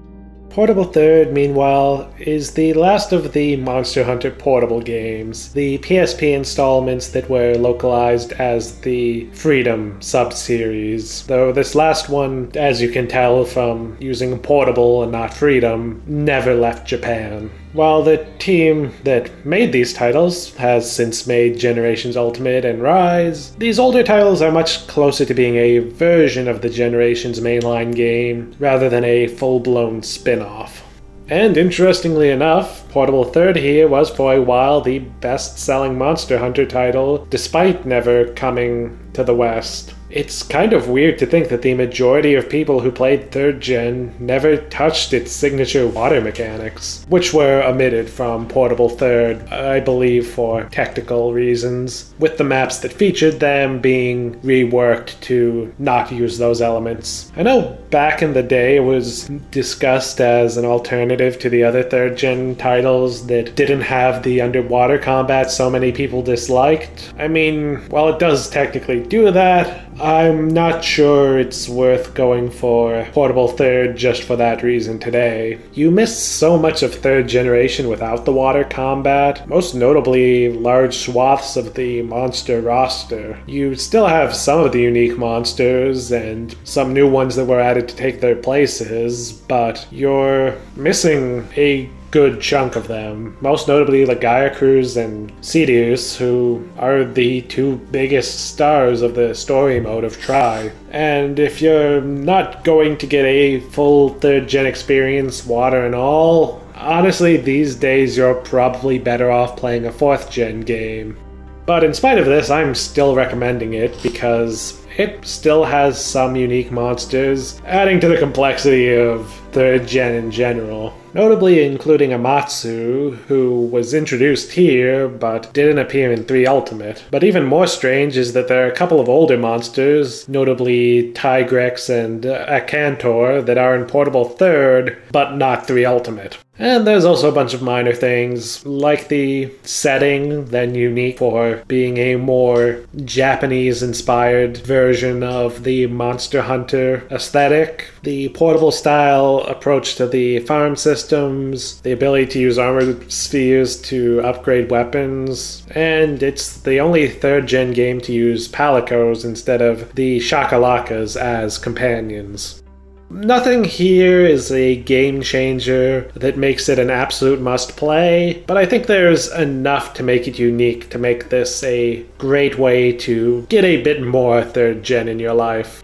Portable Third, meanwhile, is the last of the Monster Hunter portable games, the PSP installments that were localized as the Freedom sub-series, though this last one, as you can tell from using portable and not Freedom, never left Japan. While the team that made these titles has since made Generations Ultimate and Rise, these older titles are much closer to being a version of the Generations mainline game, rather than a full-blown spin-off. And interestingly enough, Portable Third here was for a while the best-selling Monster Hunter title, despite never coming to the West. It's kind of weird to think that the majority of people who played 3rd Gen never touched its signature water mechanics, which were omitted from Portable 3rd, I believe for technical reasons, with the maps that featured them being reworked to not use those elements. I know back in the day it was discussed as an alternative to the other 3rd Gen titles that didn't have the underwater combat so many people disliked. I mean, while it does technically do that, I'm not sure it's worth going for Portable 3rd just for that reason today. You miss so much of 3rd generation without the water combat, most notably large swaths of the monster roster. You still have some of the unique monsters and some new ones that were added to take their places, but you're missing a good chunk of them, most notably the Gaia Cruz and Sidious, who are the two biggest stars of the story mode of Tri. And if you're not going to get a full 3rd Gen experience, water and all, honestly these days you're probably better off playing a 4th Gen game. But in spite of this, I'm still recommending it because it still has some unique monsters, adding to the complexity of 3rd Gen in general. Notably including Amatsu, who was introduced here but didn't appear in 3 Ultimate. But even more strange is that there are a couple of older monsters, notably Tigrex and Akantor, that are in Portable 3rd but not 3 Ultimate. And there's also a bunch of minor things, like the setting, then unique for being a more Japanese-inspired version of the Monster Hunter aesthetic, the portable style approach to the farm systems, the ability to use armor spheres to upgrade weapons, and it's the only 3rd Gen game to use Palicos instead of the Shakalakas as companions. Nothing here is a game changer that makes it an absolute must-play, but I think there's enough to make it unique to make this a great way to get a bit more 3rd Gen in your life.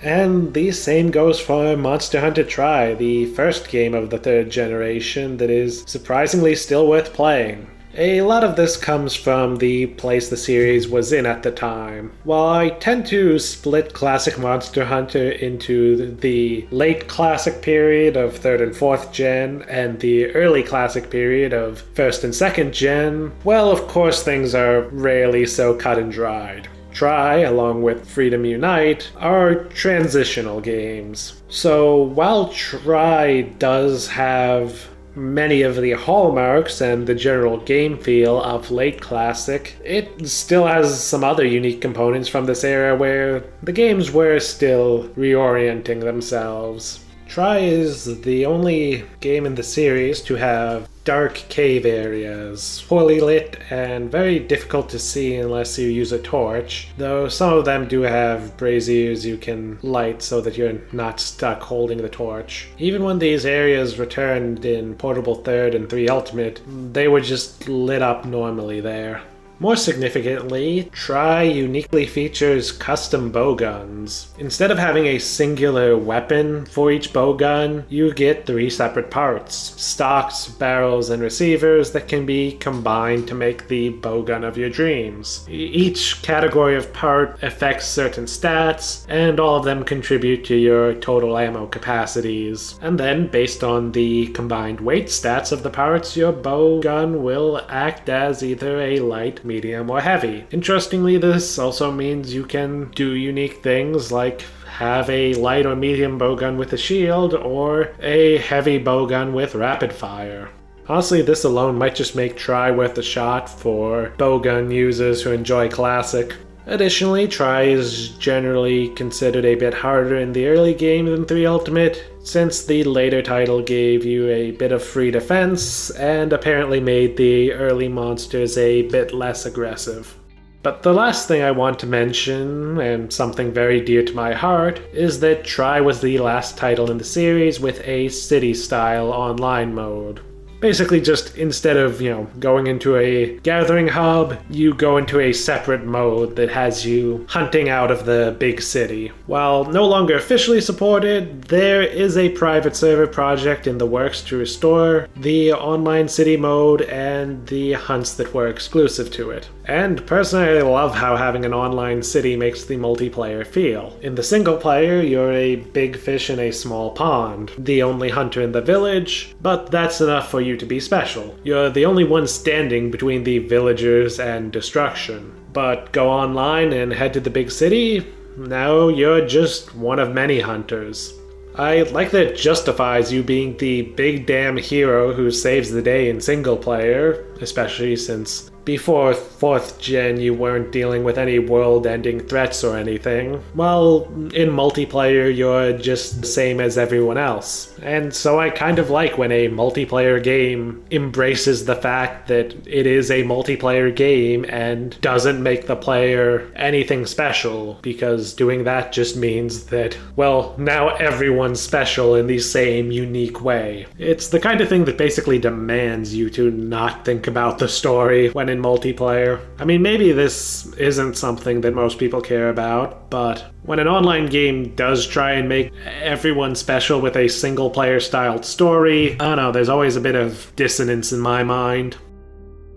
And the same goes for Monster Hunter Tri, the first game of the 3rd generation that is surprisingly still worth playing. A lot of this comes from the place the series was in at the time. While I tend to split classic Monster Hunter into the late classic period of 3rd and 4th Gen and the early classic period of 1st and 2nd Gen, well, of course things are rarely so cut and dried. Tri, along with Freedom Unite, are transitional games. So while Tri does have many of the hallmarks and the general game feel of late classic, it still has some other unique components from this era where the games were still reorienting themselves. Tri is the only game in the series to have dark cave areas, poorly lit and very difficult to see unless you use a torch, though some of them do have braziers you can light so that you're not stuck holding the torch. Even when these areas returned in Portable 3rd and 3 Ultimate, they were just lit up normally there. More significantly, Tri uniquely features custom bowguns. Instead of having a singular weapon for each bowgun, you get 3 separate parts: stocks, barrels, and receivers that can be combined to make the bowgun of your dreams. Each category of part affects certain stats, and all of them contribute to your total ammo capacities. And then, based on the combined weight stats of the parts, your bowgun will act as either a light, medium, or heavy. Interestingly, this also means you can do unique things like have a light or medium bowgun with a shield, or a heavy bowgun with rapid fire. Honestly, this alone might just make Tri worth a shot for bowgun users who enjoy classic. Additionally, Tri is generally considered a bit harder in the early game than 3 Ultimate, since the later title gave you a bit of free defense and apparently made the early monsters a bit less aggressive. But the last thing I want to mention, and something very dear to my heart, is that Tri was the last title in the series with a city-style online mode. Basically just instead of, going into a gathering hub, you go into a separate mode that has you hunting out of the big city. While no longer officially supported, there is a private server project in the works to restore the online city mode and the hunts that were exclusive to it. And personally, I love how having an online city makes the multiplayer feel. In the single player, you're a big fish in a small pond, the only hunter in the village, but that's enough for you to be special. You're the only one standing between the villagers and destruction. But go online and head to the big city, now you're just one of many hunters. I like that it justifies you being the big damn hero who saves the day in single player, especially since before 4th gen you weren't dealing with any world-ending threats or anything. Well, in multiplayer you're just the same as everyone else. And so I kind of like when a multiplayer game embraces the fact that it is a multiplayer game and doesn't make the player anything special, because doing that just means that, well, now everyone's special in the same unique way. It's the kind of thing that basically demands you to not think about the story when in multiplayer. I mean, maybe this isn't something that most people care about, but when an online game does try and make everyone special with a single player styled story, I don't know, there's always a bit of dissonance in my mind.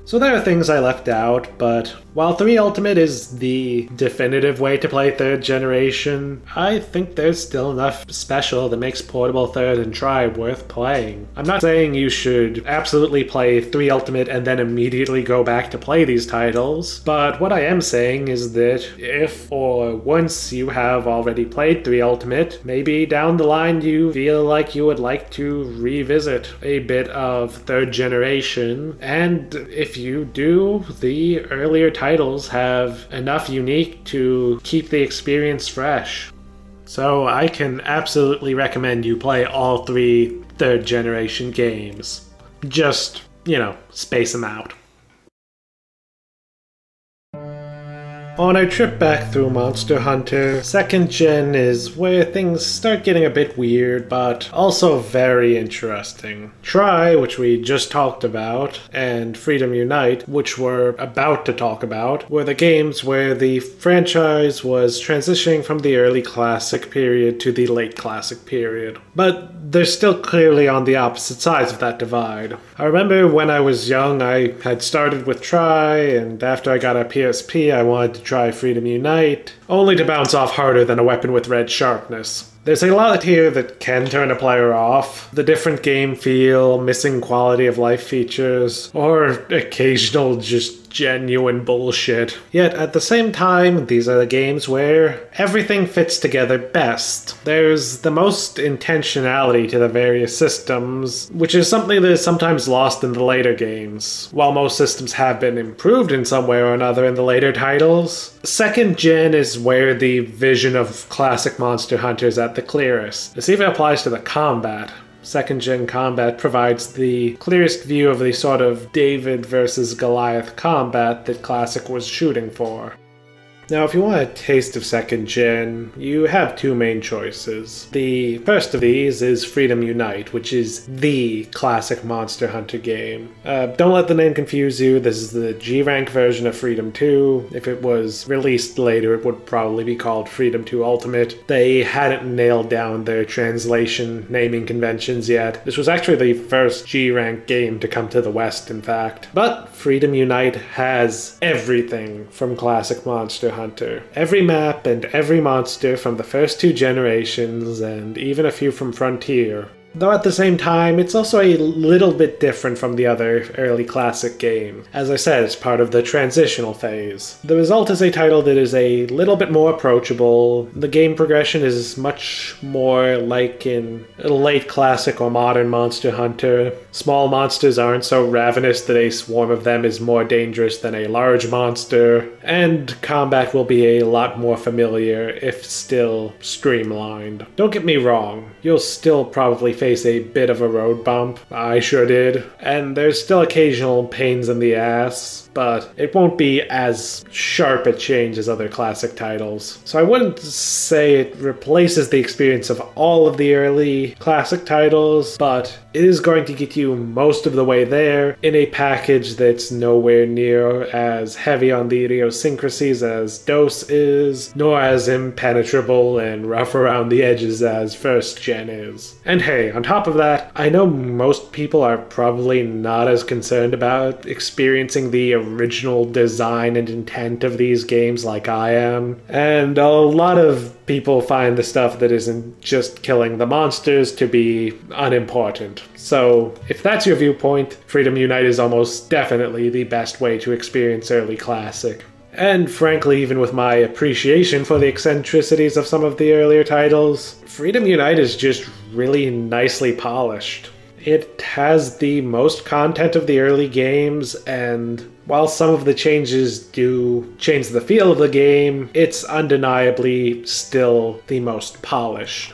So there are things I left out, but while 3 Ultimate is the definitive way to play 3rd generation, I think there's still enough special that makes Portable 3rd and Tri worth playing. I'm not saying you should absolutely play 3 Ultimate and then immediately go back to play these titles, but what I am saying is that if or once you have already played 3 Ultimate, maybe down the line you feel like you would like to revisit a bit of 3rd generation, and if you do, the earlier titles have enough unique to keep the experience fresh. So I can absolutely recommend you play all 3 3rd generation games. Just, space them out. On our trip back through Monster Hunter, 2nd gen is where things start getting a bit weird, but also very interesting. Tri, which we just talked about, and Freedom Unite, which we're about to talk about, were the games where the franchise was transitioning from the early classic period to the late classic period. But they're still clearly on the opposite sides of that divide. I remember when I was young, I had started with Tri, and after I got a PSP, I wanted to try Freedom Unite, only to bounce off harder than a weapon with red sharpness. There's a lot here that can turn a player off. The different game feel, missing quality of life features, or occasional just genuine bullshit. Yet at the same time, these are the games where everything fits together best. There's the most intentionality to the various systems, which is something that is sometimes lost in the later games. While most systems have been improved in some way or another in the later titles, 2nd gen is where the vision of classic Monster Hunter is at the clearest. This even applies to the combat. 2nd gen combat provides the clearest view of the sort of David versus Goliath combat that Classic was shooting for. Now, if you want a taste of 2nd gen, you have 2 main choices. The first of these is Freedom Unite, which is the classic Monster Hunter game. Don't let the name confuse you, this is the G-Rank version of Freedom 2. If it was released later, it would probably be called Freedom 2 Ultimate. They hadn't nailed down their translation naming conventions yet. This was actually the first G-Rank game to come to the West, in fact. But Freedom Unite has everything from classic Monster Hunter. Every map and every monster from the first 2 generations, and even a few from Frontier. Though at the same time, it's also a little bit different from the other early classic game. As I said, it's part of the transitional phase. The result is a title that is a little bit more approachable. The game progression is much more like in a late classic or modern Monster Hunter. Small monsters aren't so ravenous that a swarm of them is more dangerous than a large monster, and combat will be a lot more familiar, if still streamlined. Don't get me wrong, you'll still probably face a bit of a road bump. I sure did. And there's still occasional pains in the ass, but it won't be as sharp a change as other classic titles. So I wouldn't say it replaces the experience of all of the early classic titles, but it is going to get you most of the way there in a package that's nowhere near as heavy on the idiosyncrasies as DOS is, nor as impenetrable and rough around the edges as first gen is. And hey, on top of that, I know most people are probably not as concerned about experiencing the original design and intent of these games like I am, and a lot of people find the stuff that isn't just killing the monsters to be unimportant. So if that's your viewpoint, Freedom Unite is almost definitely the best way to experience early classic. And frankly, even with my appreciation for the eccentricities of some of the earlier titles, Freedom Unite is just really nicely polished. It has the most content of the early games, and while some of the changes do change the feel of the game, it's undeniably still the most polished.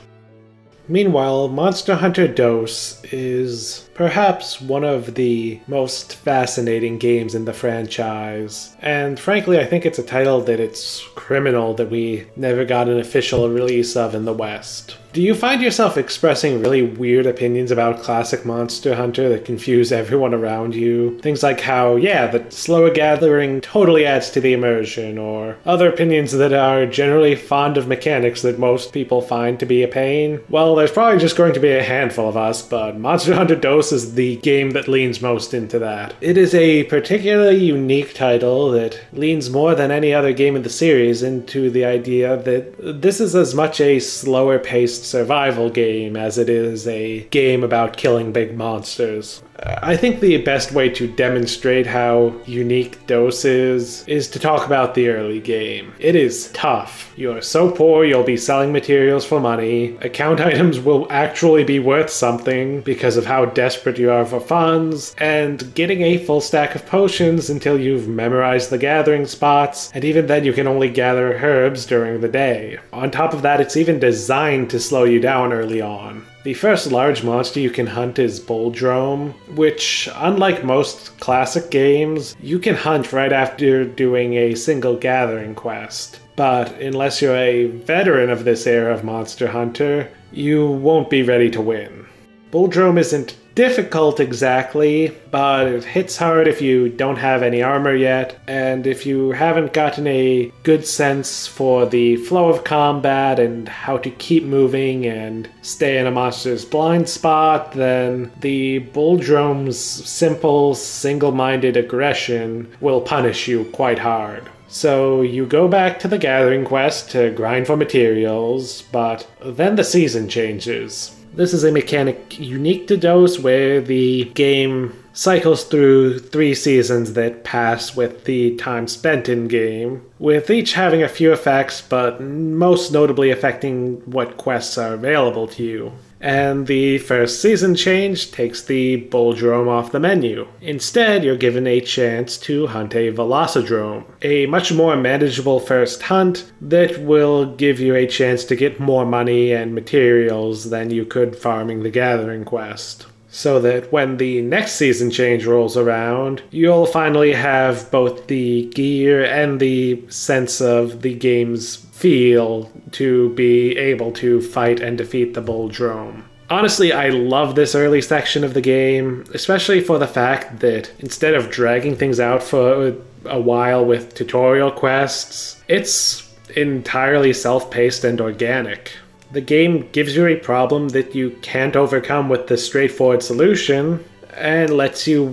Meanwhile, Monster Hunter DOS is perhaps one of the most fascinating games in the franchise, and frankly I think it's a title that it's criminal that we never got an official release of in the West. Do you find yourself expressing really weird opinions about classic Monster Hunter that confuse everyone around you? Things like how, yeah, the slower gathering totally adds to the immersion, or other opinions that are generally fond of mechanics that most people find to be a pain? Well, there's probably just going to be a handful of us, but Monster Hunter DOS is the game that leans most into that. It is a particularly unique title that leans more than any other game in the series into the idea that this is as much a slower paced survival game as it is a game about killing big monsters. I think the best way to demonstrate how unique DOS is to talk about the early game. It is tough. You're so poor you'll be selling materials for money. Account items will actually be worth something because of how desperate you are for funds, and getting a full stack of potions until you've memorized the gathering spots, and even then you can only gather herbs during the day. On top of that, it's even designed to slow you down early on. The first large monster you can hunt is Bulldrome, which, unlike most classic games, you can hunt right after doing a single gathering quest. But unless you're a veteran of this era of Monster Hunter, you won't be ready to win. Bulldrome isn't difficult exactly, but it hits hard if you don't have any armor yet, and if you haven't gotten a good sense for the flow of combat and how to keep moving and stay in a monster's blind spot, then the Bulldrome's simple, single-minded aggression will punish you quite hard. So you go back to the gathering quest to grind for materials, but then the season changes. This is a mechanic unique to DOS where the game cycles through 3 seasons that pass with the time spent in-game, with each having a few effects, but most notably affecting what quests are available to you. And the first season change takes the Bulldrome off the menu. Instead, you're given a chance to hunt a Velocidrome, a much more manageable first hunt that will give you a chance to get more money and materials than you could farming the Gathering quest. So that when the next season change rolls around, you'll finally have both the gear and the sense of the game's feel to be able to fight and defeat the Bulldrome. Honestly, I love this early section of the game, especially for the fact that instead of dragging things out for a while with tutorial quests, it's entirely self-paced and organic. The game gives you a problem that you can't overcome with the straightforward solution, and lets you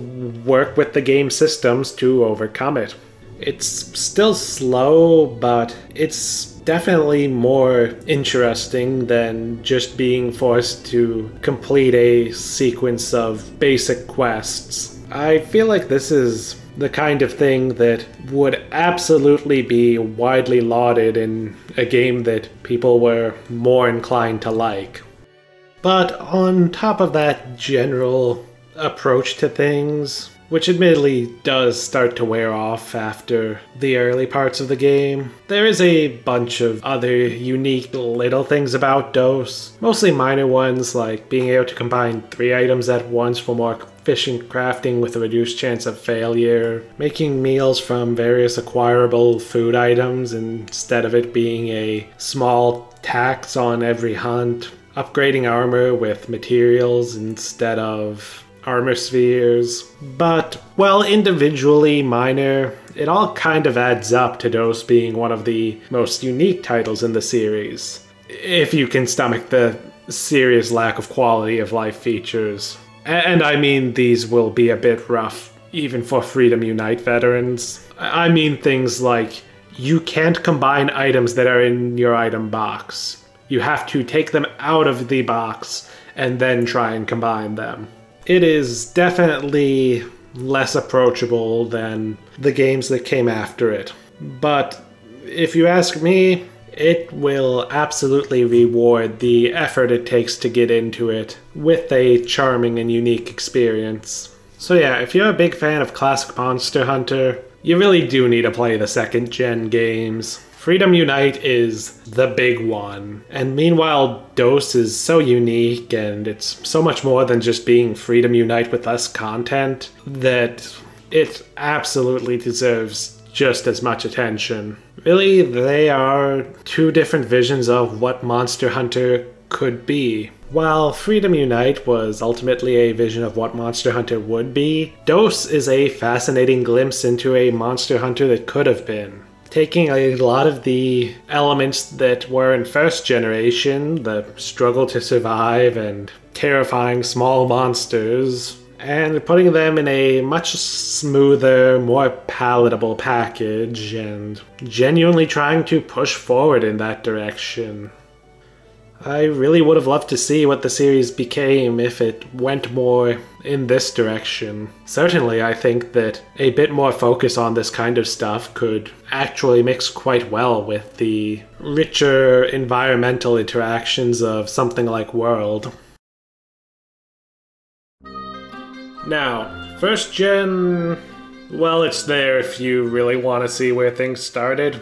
work with the game systems to overcome it. It's still slow, but it's definitely more interesting than just being forced to complete a sequence of basic quests. I feel like this is the kind of thing that would absolutely be widely lauded in a game that people were more inclined to like. But on top of that general approach to things, which admittedly does start to wear off after the early parts of the game, there is a bunch of other unique little things about DOS, mostly minor ones like being able to combine 3 items at once for more efficient crafting with a reduced chance of failure, making meals from various acquirable food items instead of it being a small tax on every hunt, upgrading armor with materials instead of armor spheres. But, while individually minor, it all kind of adds up to DOS being one of the most unique titles in the series, if you can stomach the serious lack of quality of life features. And I mean, these will be a bit rough even for Freedom Unite veterans. I mean things like you can't combine items that are in your item box. You have to take them out of the box and then try and combine them. It is definitely less approachable than the games that came after it. But if you ask me, it will absolutely reward the effort it takes to get into it with a charming and unique experience. So yeah, if you're a big fan of classic Monster Hunter, you really do need to play the second gen games. Freedom Unite is the big one, and meanwhile DOS is so unique and it's so much more than just being Freedom Unite with less content that it absolutely deserves just as much attention. Really, they are two different visions of what Monster Hunter could be. While Freedom Unite was ultimately a vision of what Monster Hunter would be, DOS is a fascinating glimpse into a Monster Hunter that could have been. Taking a lot of the elements that were in first generation, the struggle to survive and terrifying small monsters, and putting them in a much smoother, more palatable package, and genuinely trying to push forward in that direction. I really would have loved to see what the series became if it went more in this direction. Certainly, I think that a bit more focus on this kind of stuff could actually mix quite well with the richer environmental interactions of something like World. Now, first gen, well, it's there if you really want to see where things started.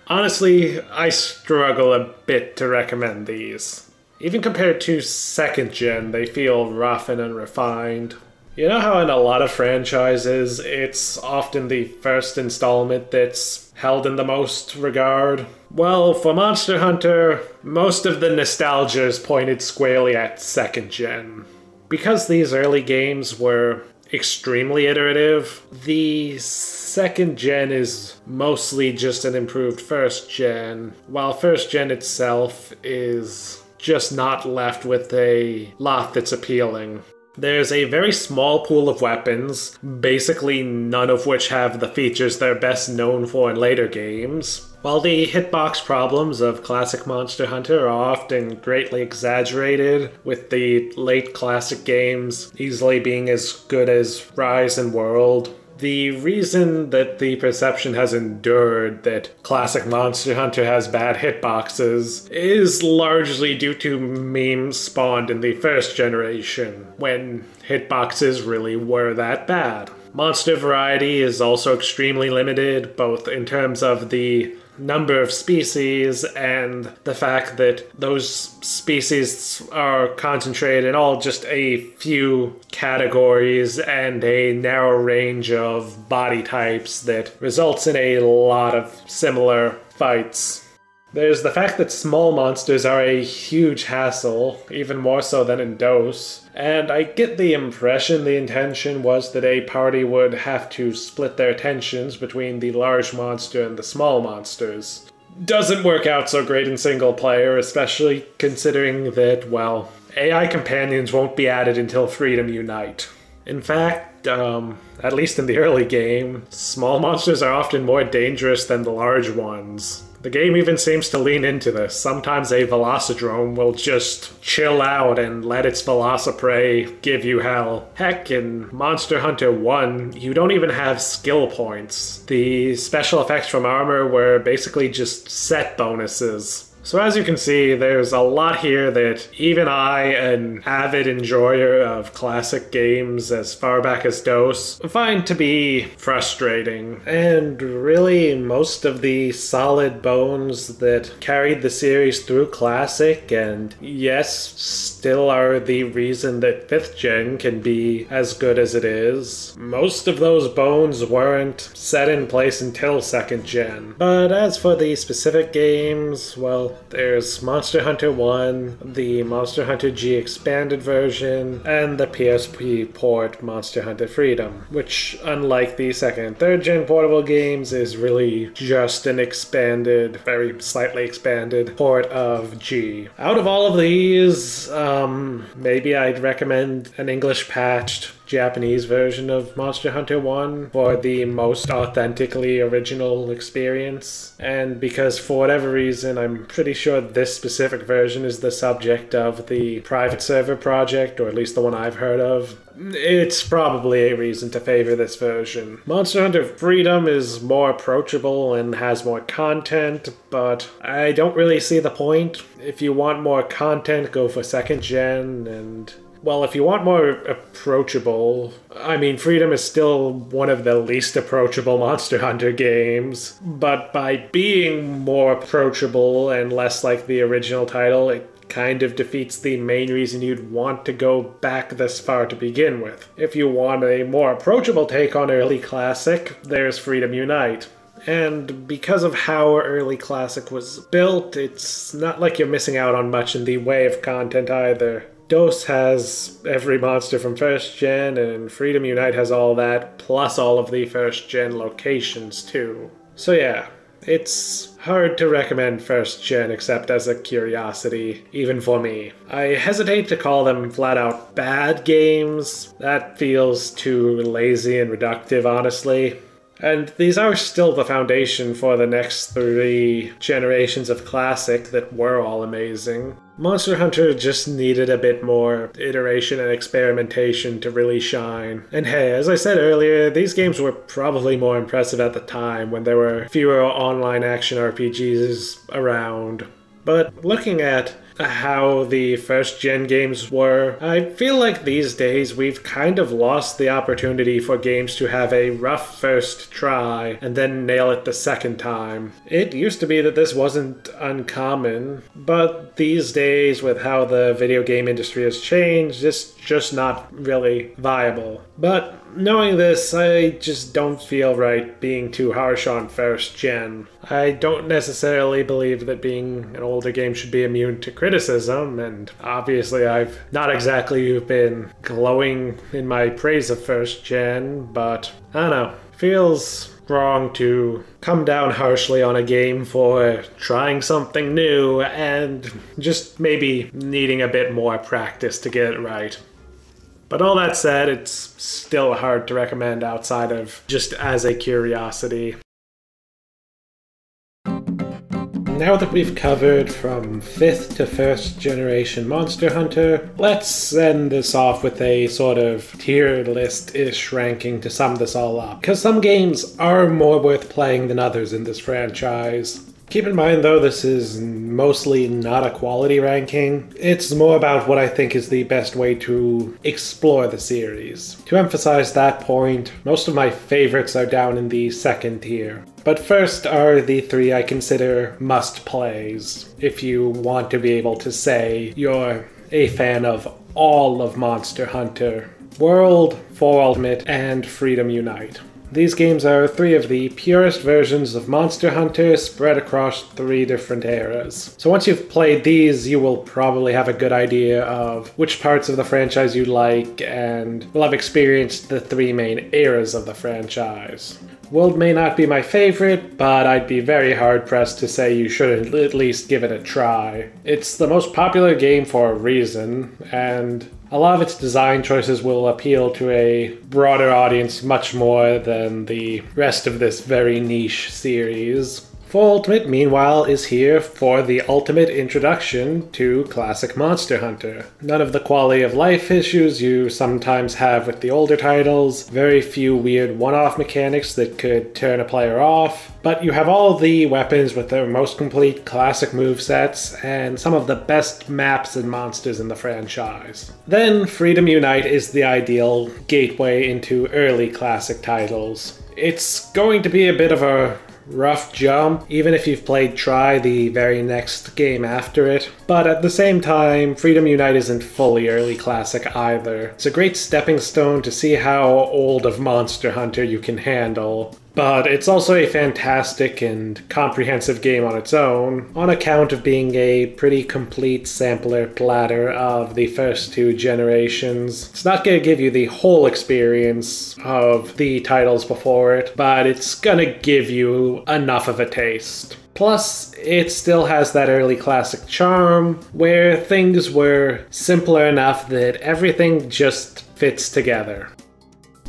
Honestly, I struggle a bit to recommend these. Even compared to second gen, they feel rough and unrefined. You know how in a lot of franchises, it's often the first installment that's held in the most regard? Well, for Monster Hunter, most of the nostalgia is pointed squarely at second gen. Because these early games were extremely iterative, the second gen is mostly just an improved first gen, while first gen itself is just not left with a lot that's appealing. There's a very small pool of weapons, basically none of which have the features they're best known for in later games. While the hitbox problems of classic Monster Hunter are often greatly exaggerated, with the late classic games easily being as good as Rise and World, the reason that the perception has endured that classic Monster Hunter has bad hitboxes is largely due to memes spawned in the first generation, when hitboxes really were that bad. Monster variety is also extremely limited, both in terms of the number of species and the fact that those species are concentrated in all just a few categories and a narrow range of body types that results in a lot of similar fights. There's the fact that small monsters are a huge hassle, even more so than in DOS, and I get the impression the intention was that a party would have to split their attentions between the large monster and the small monsters. Doesn't work out so great in single player, especially considering that, well, AI companions won't be added until Freedom Unite. In fact, at least in the early game, small monsters are often more dangerous than the large ones. The game even seems to lean into this. Sometimes a Velocidrome will just chill out and let its Velociprey give you hell. Heck, in Monster Hunter 1, you don't even have skill points. The special effects from armor were basically just set bonuses. So as you can see, there's a lot here that even I, an avid enjoyer of classic games as far back as DOS, find to be frustrating. And really, most of the solid bones that carried the series through classic, and yes, still are the reason that 5th gen can be as good as it is, most of those bones weren't set in place until 2nd gen. But as for the specific games, well, there's Monster Hunter 1, the Monster Hunter G expanded version, and the PSP port Monster Hunter Freedom, which, unlike the 2nd and 3rd gen portable games, is really just an expanded, very slightly expanded port of G. Out of all of these, maybe I'd recommend an English patched Japanese version of Monster Hunter 1 for the most authentically original experience. And because for whatever reason, I'm pretty sure this specific version is the subject of the private server project, or at least the one I've heard of, it's probably a reason to favor this version. Monster Hunter Freedom is more approachable and has more content, but I don't really see the point. If you want more content, go for 2nd gen, and well, if you want more approachable, I mean, Freedom is still one of the least approachable Monster Hunter games, but by being more approachable and less like the original title, it kind of defeats the main reason you'd want to go back this far to begin with. If you want a more approachable take on early Classic, there's Freedom Unite. And because of how early Classic was built, it's not like you're missing out on much in the way of content either. DOS has every monster from 1st gen, and Freedom Unite has all that, plus all of the 1st gen locations too. So yeah, it's hard to recommend 1st gen except as a curiosity, even for me. I hesitate to call them flat out bad games. That feels too lazy and reductive, honestly. And these are still the foundation for the next 3 generations of Classic that were all amazing. Monster Hunter just needed a bit more iteration and experimentation to really shine. And hey, as I said earlier, these games were probably more impressive at the time when there were fewer online action RPGs around. But looking at how the 1st gen games were, I feel like these days we've kind of lost the opportunity for games to have a rough first try and then nail it the second time. It used to be that this wasn't uncommon, but these days with how the video game industry has changed, it's just not really viable. But knowing this, I just don't feel right being too harsh on 1st gen. I don't necessarily believe that being an older game should be immune to criticism, and obviously I've not exactly been glowing in my praise of 1st gen, but I don't know, feels wrong to come down harshly on a game for trying something new and just maybe needing a bit more practice to get it right. But all that said, it's still hard to recommend outside of just as a curiosity. Now that we've covered from 5th to 1st generation Monster Hunter, let's end this off with a sort of tier list-ish ranking to sum this all up. Because some games are more worth playing than others in this franchise. Keep in mind though, this is mostly not a quality ranking. It's more about what I think is the best way to explore the series. To emphasize that point, most of my favorites are down in the 2nd tier. But first are the 3 I consider must-plays, if you want to be able to say you're a fan of all of Monster Hunter: World, 4 Ultimate, and Freedom Unite. These games are 3 of the purest versions of Monster Hunter spread across 3 different eras. So once you've played these, you will probably have a good idea of which parts of the franchise you like, and will have experienced the 3 main eras of the franchise. World may not be my favorite, but I'd be very hard-pressed to say you shouldn't at least give it a try. It's the most popular game for a reason, and a lot of its design choices will appeal to a broader audience much more than the rest of this very niche series. 4 Ultimate, meanwhile, is here for the ultimate introduction to classic Monster Hunter. None of the quality of life issues you sometimes have with the older titles, very few weird one-off mechanics that could turn a player off, but you have all the weapons with their most complete classic movesets and some of the best maps and monsters in the franchise. Then Freedom Unite is the ideal gateway into early classic titles. It's going to be a bit of a rough jump, even if you've played Tri, the very next game after it. But at the same time, Freedom Unite isn't fully early classic either. It's a great stepping stone to see how old of Monster Hunter you can handle. But it's also a fantastic and comprehensive game on its own, on account of being a pretty complete sampler platter of the first 2 generations. It's not going to give you the whole experience of the titles before it, but it's going to give you enough of a taste. Plus, it still has that early classic charm, where things were simpler enough that everything just fits together.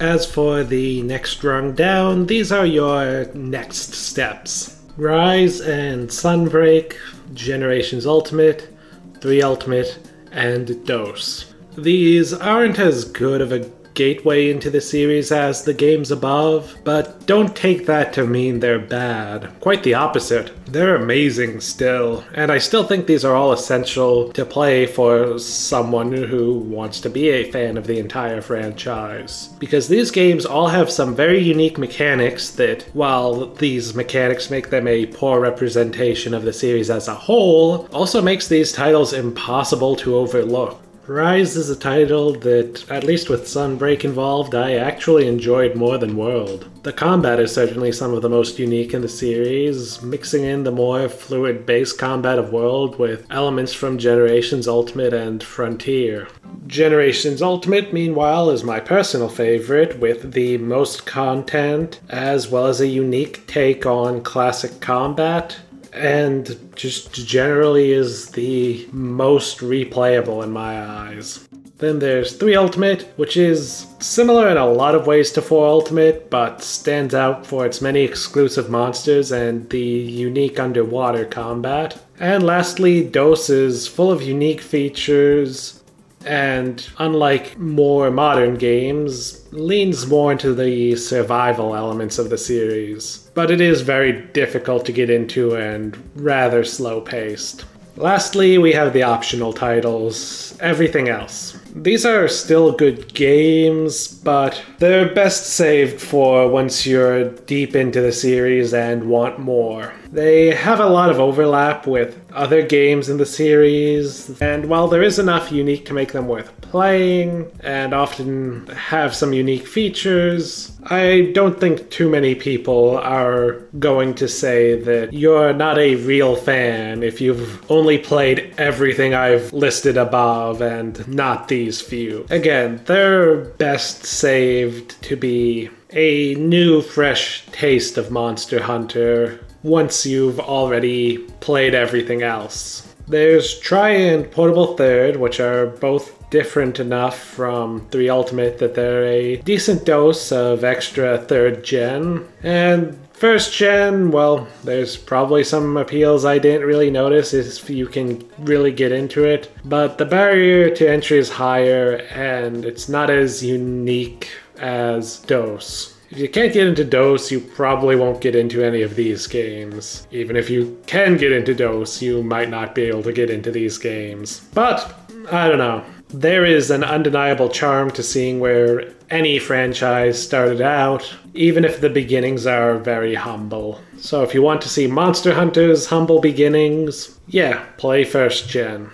As for the next rung down, these are your next steps. Rise and Sunbreak, Generations Ultimate, 3 Ultimate, and DOS. These aren't as good of a gateway into the series as the games above, but don't take that to mean they're bad. Quite the opposite. They're amazing still, and I still think these are all essential to play for someone who wants to be a fan of the entire franchise. Because these games all have some very unique mechanics that, while these mechanics make them a poor representation of the series as a whole, also makes these titles impossible to overlook. Rise is a title that, at least with Sunbreak involved, I actually enjoyed more than World. The combat is certainly some of the most unique in the series, mixing in the more fluid base combat of World with elements from Generations Ultimate and Frontier. Generations Ultimate, meanwhile, is my personal favorite, with the most content, as well as a unique take on classic combat, and just generally is the most replayable in my eyes. Then there's 3 Ultimate, which is similar in a lot of ways to 4 Ultimate, but stands out for its many exclusive monsters and the unique underwater combat. And lastly, DOS is full of unique features, and unlike more modern games, leans more into the survival elements of the series. But it is very difficult to get into and rather slow-paced. Lastly, we have the optional titles, everything else. These are still good games, but they're best saved for once you're deep into the series and want more. They have a lot of overlap with other games in the series, and while there is enough unique to make them worth playing, and often have some unique features, I don't think too many people are going to say that you're not a real fan if you've only played everything I've listed above and not these few. Again, they're best saved to be a new, fresh taste of Monster Hunter once you've already played everything else. There's Try and Portable Third, which are both different enough from 3 Ultimate that they're a decent dose of extra 3rd gen. And 1st gen, well, there's probably some appeals I didn't really notice if you can really get into it, but the barrier to entry is higher and it's not as unique as DOS. If you can't get into DOS, you probably won't get into any of these games. Even if you can get into DOS, you might not be able to get into these games. But, I don't know. There is an undeniable charm to seeing where any franchise started out, even if the beginnings are very humble. So if you want to see Monster Hunter's humble beginnings, yeah, play 1st gen.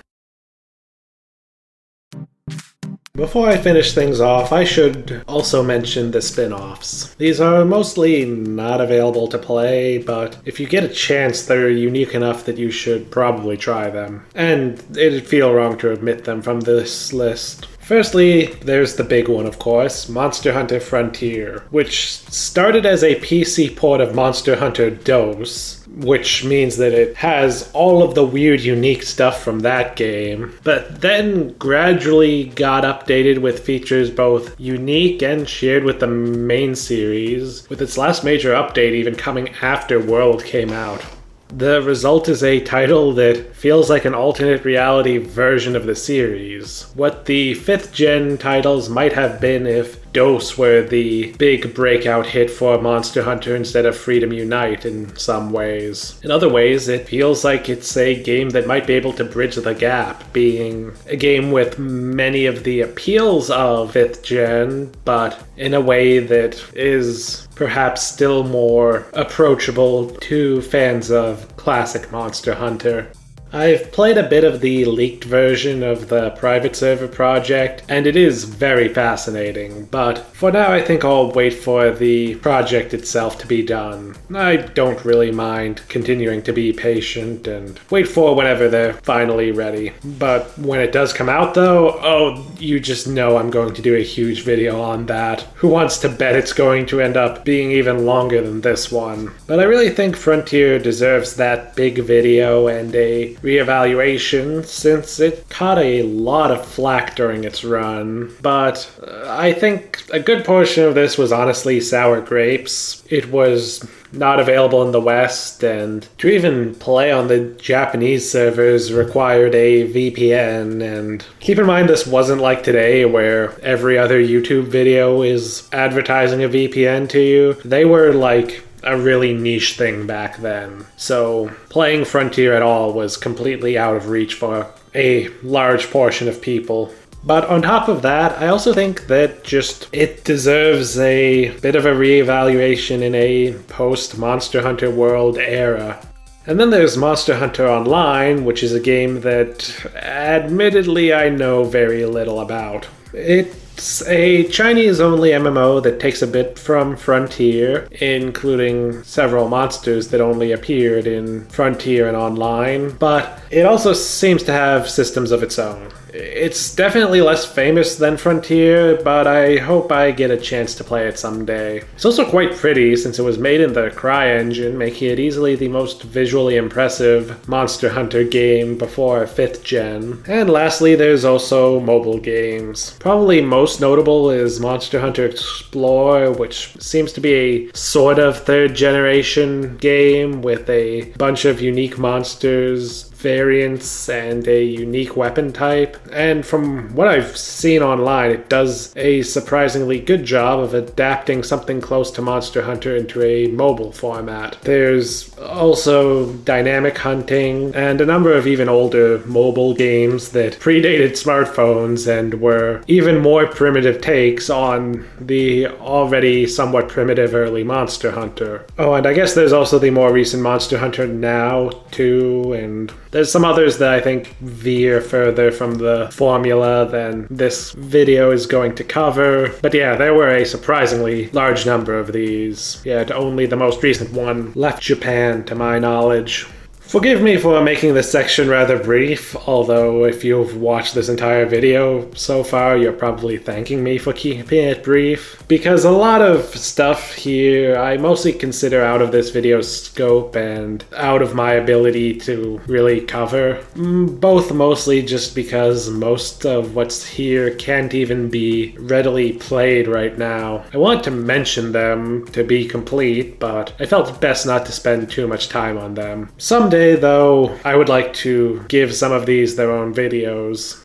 Before I finish things off, I should also mention the spin-offs. These are mostly not available to play, but if you get a chance, they're unique enough that you should probably try them. And it'd feel wrong to omit them from this list. Firstly, there's the big one, of course, Monster Hunter Frontier, which started as a PC port of Monster Hunter DOS, which means that it has all of the weird, unique stuff from that game, but then gradually got updated with features both unique and shared with the main series, with its last major update even coming after World came out. The result is a title that feels like an alternate reality version of the series. What the 5th gen titles might have been if DOS were the big breakout hit for Monster Hunter instead of Freedom Unite in some ways. In other ways, it feels like it's a game that might be able to bridge the gap, being a game with many of the appeals of 5th gen, but in a way that is perhaps still more approachable to fans of classic Monster Hunter. I've played a bit of the leaked version of the private server project, and it is very fascinating, but for now I think I'll wait for the project itself to be done. I don't really mind continuing to be patient and wait for whenever they're finally ready. But when it does come out though, oh, you just know I'm going to do a huge video on that. Who wants to bet it's going to end up being even longer than this one? But I really think Frontier deserves that big video and a reevaluation since it caught a lot of flack during its run, but I think a good portion of this was honestly sour grapes. It was not available in the West, and to even play on the Japanese servers required a VPN, and keep in mind this wasn't like today where every other YouTube video is advertising a VPN to you. They were like a really niche thing back then. So playing Frontier at all was completely out of reach for a large portion of people. But on top of that, I also think that just it deserves a bit of a reevaluation in a post-Monster Hunter World era. And then there's Monster Hunter Online, which is a game that admittedly I know very little about. It's a Chinese-only MMO that takes a bit from Frontier, including several monsters that only appeared in Frontier and Online, but it also seems to have systems of its own. It's definitely less famous than Frontier, but I hope I get a chance to play it someday. It's also quite pretty since it was made in the CryEngine, making it easily the most visually impressive Monster Hunter game before 5th gen. And lastly, there's also mobile games. Probably most notable is Monster Hunter Explorer, which seems to be a sort of 3rd generation game with a bunch of unique monsters, variants, and a unique weapon type. And from what I've seen online, it does a surprisingly good job of adapting something close to Monster Hunter into a mobile format. There's also dynamic hunting and a number of even older mobile games that predated smartphones and were even more primitive takes on the already somewhat primitive early Monster Hunter. Oh, and I guess there's also the more recent Monster Hunter Now too, and there's some others that I think veer further from the formula than this video is going to cover. But yeah, there were a surprisingly large number of these. Yet only the most recent one left Japan, to my knowledge. Forgive me for making this section rather brief, although if you've watched this entire video so far, you're probably thanking me for keeping it brief, because a lot of stuff here I mostly consider out of this video's scope and out of my ability to really cover, both mostly just because most of what's here can't even be readily played right now. I want to mention them to be complete, but I felt best not to spend too much time on them. Someday, though, I would like to give some of these their own videos.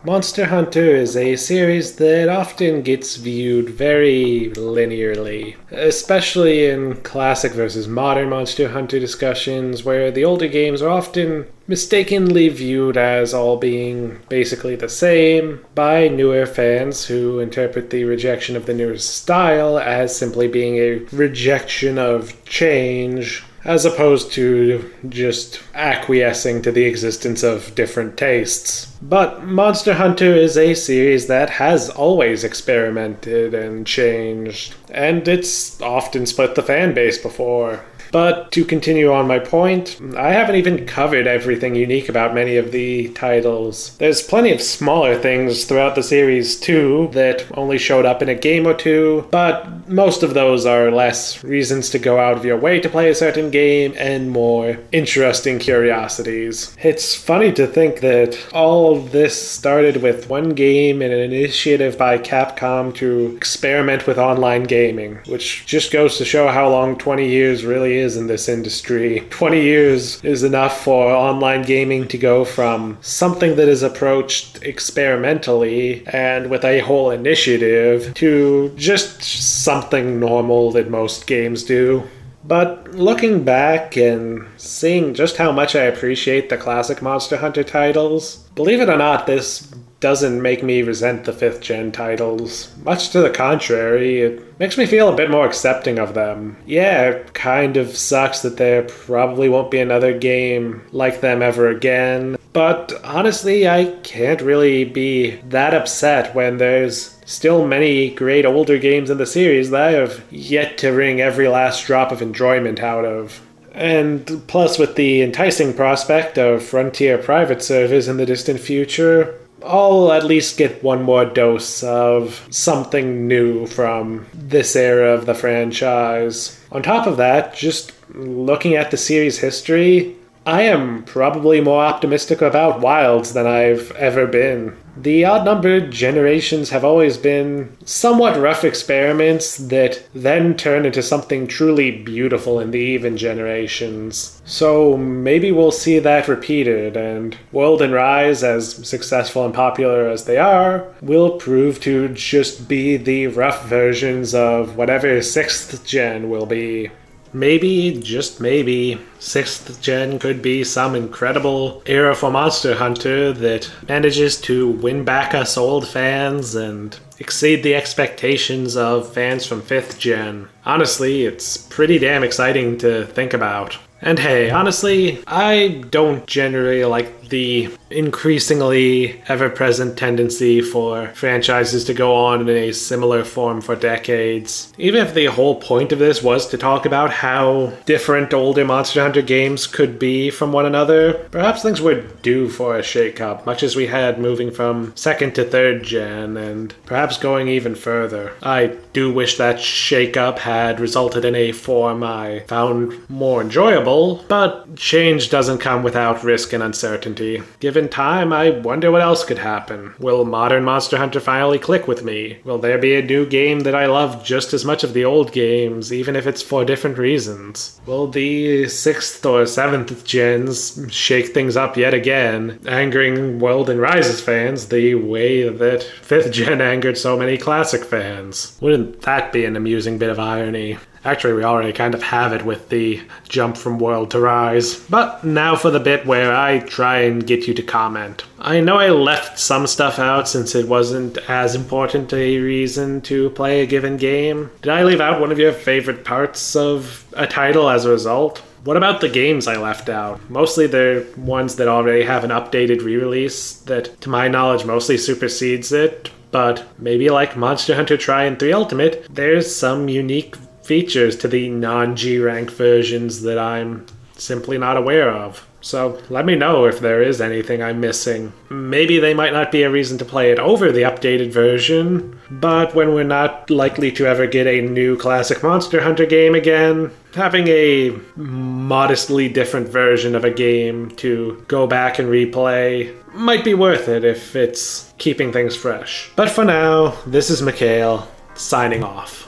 Monster Hunter is a series that often gets viewed very linearly, especially in classic versus modern Monster Hunter discussions, where the older games are often mistakenly viewed as all being basically the same by newer fans who interpret the rejection of the newer style as simply being a rejection of change, as opposed to just acquiescing to the existence of different tastes. But Monster Hunter is a series that has always experimented and changed, and it's often split the fan base before. But to continue on my point, I haven't even covered everything unique about many of the titles. There's plenty of smaller things throughout the series too that only showed up in a game or two, but most of those are less reasons to go out of your way to play a certain game and more interesting curiosities. It's funny to think that all of this started with one game and an initiative by Capcom to experiment with online gaming, which just goes to show how long 20 years really is in this industry. 20 years is enough for online gaming to go from something that is approached experimentally and with a whole initiative to just something normal that most games do. But looking back and seeing just how much I appreciate the classic Monster Hunter titles, believe it or not, this doesn't make me resent the 5th gen titles. Much to the contrary, it makes me feel a bit more accepting of them. Yeah, it kind of sucks that there probably won't be another game like them ever again, but honestly, I can't really be that upset when there's still many great older games in the series that I have yet to wring every last drop of enjoyment out of. And plus, with the enticing prospect of Frontier private servers in the distant future, I'll at least get one more dose of something new from this era of the franchise. On top of that, just looking at the series' history, I am probably more optimistic about Wilds than I've ever been. The odd-numbered generations have always been somewhat rough experiments that then turn into something truly beautiful in the even generations. So maybe we'll see that repeated, and World and Rise, as successful and popular as they are, will prove to just be the rough versions of whatever 6th gen will be. Maybe, just maybe, 6th gen could be some incredible era for Monster Hunter that manages to win back us old fans and exceed the expectations of fans from 5th gen. Honestly, it's pretty damn exciting to think about. And hey, honestly, I don't generally like the increasingly ever-present tendency for franchises to go on in a similar form for decades. Even if the whole point of this was to talk about how different older Monster Hunter games could be from one another, perhaps things were due for a shake-up, much as we had moving from 2nd to 3rd gen, and perhaps going even further. I do wish that shake-up had resulted in a form I found more enjoyable, but change doesn't come without risk and uncertainty. Given time, I wonder what else could happen. Will modern Monster Hunter finally click with me? Will there be a new game that I love just as much of the old games, even if it's for different reasons? Will the 6th or 7th gens shake things up yet again, angering World and Rise's fans the way that 5th gen angered so many classic fans? Wouldn't that be an amusing bit of irony? Actually, we already kind of have it with the jump from World to Rise. But now for the bit where I try and get you to comment. I know I left some stuff out since it wasn't as important a reason to play a given game. Did I leave out one of your favorite parts of a title as a result? What about the games I left out? Mostly they're ones that already have an updated re-release that, to my knowledge, mostly supersedes it. But maybe like Monster Hunter Tri and 3 Ultimate, there's some unique features to the non-G rank versions that I'm simply not aware of. So let me know if there is anything I'm missing. Maybe they might not be a reason to play it over the updated version, but when we're not likely to ever get a new classic Monster Hunter game again, having a modestly different version of a game to go back and replay might be worth it if it's keeping things fresh. But for now, this is Mikhail, signing off.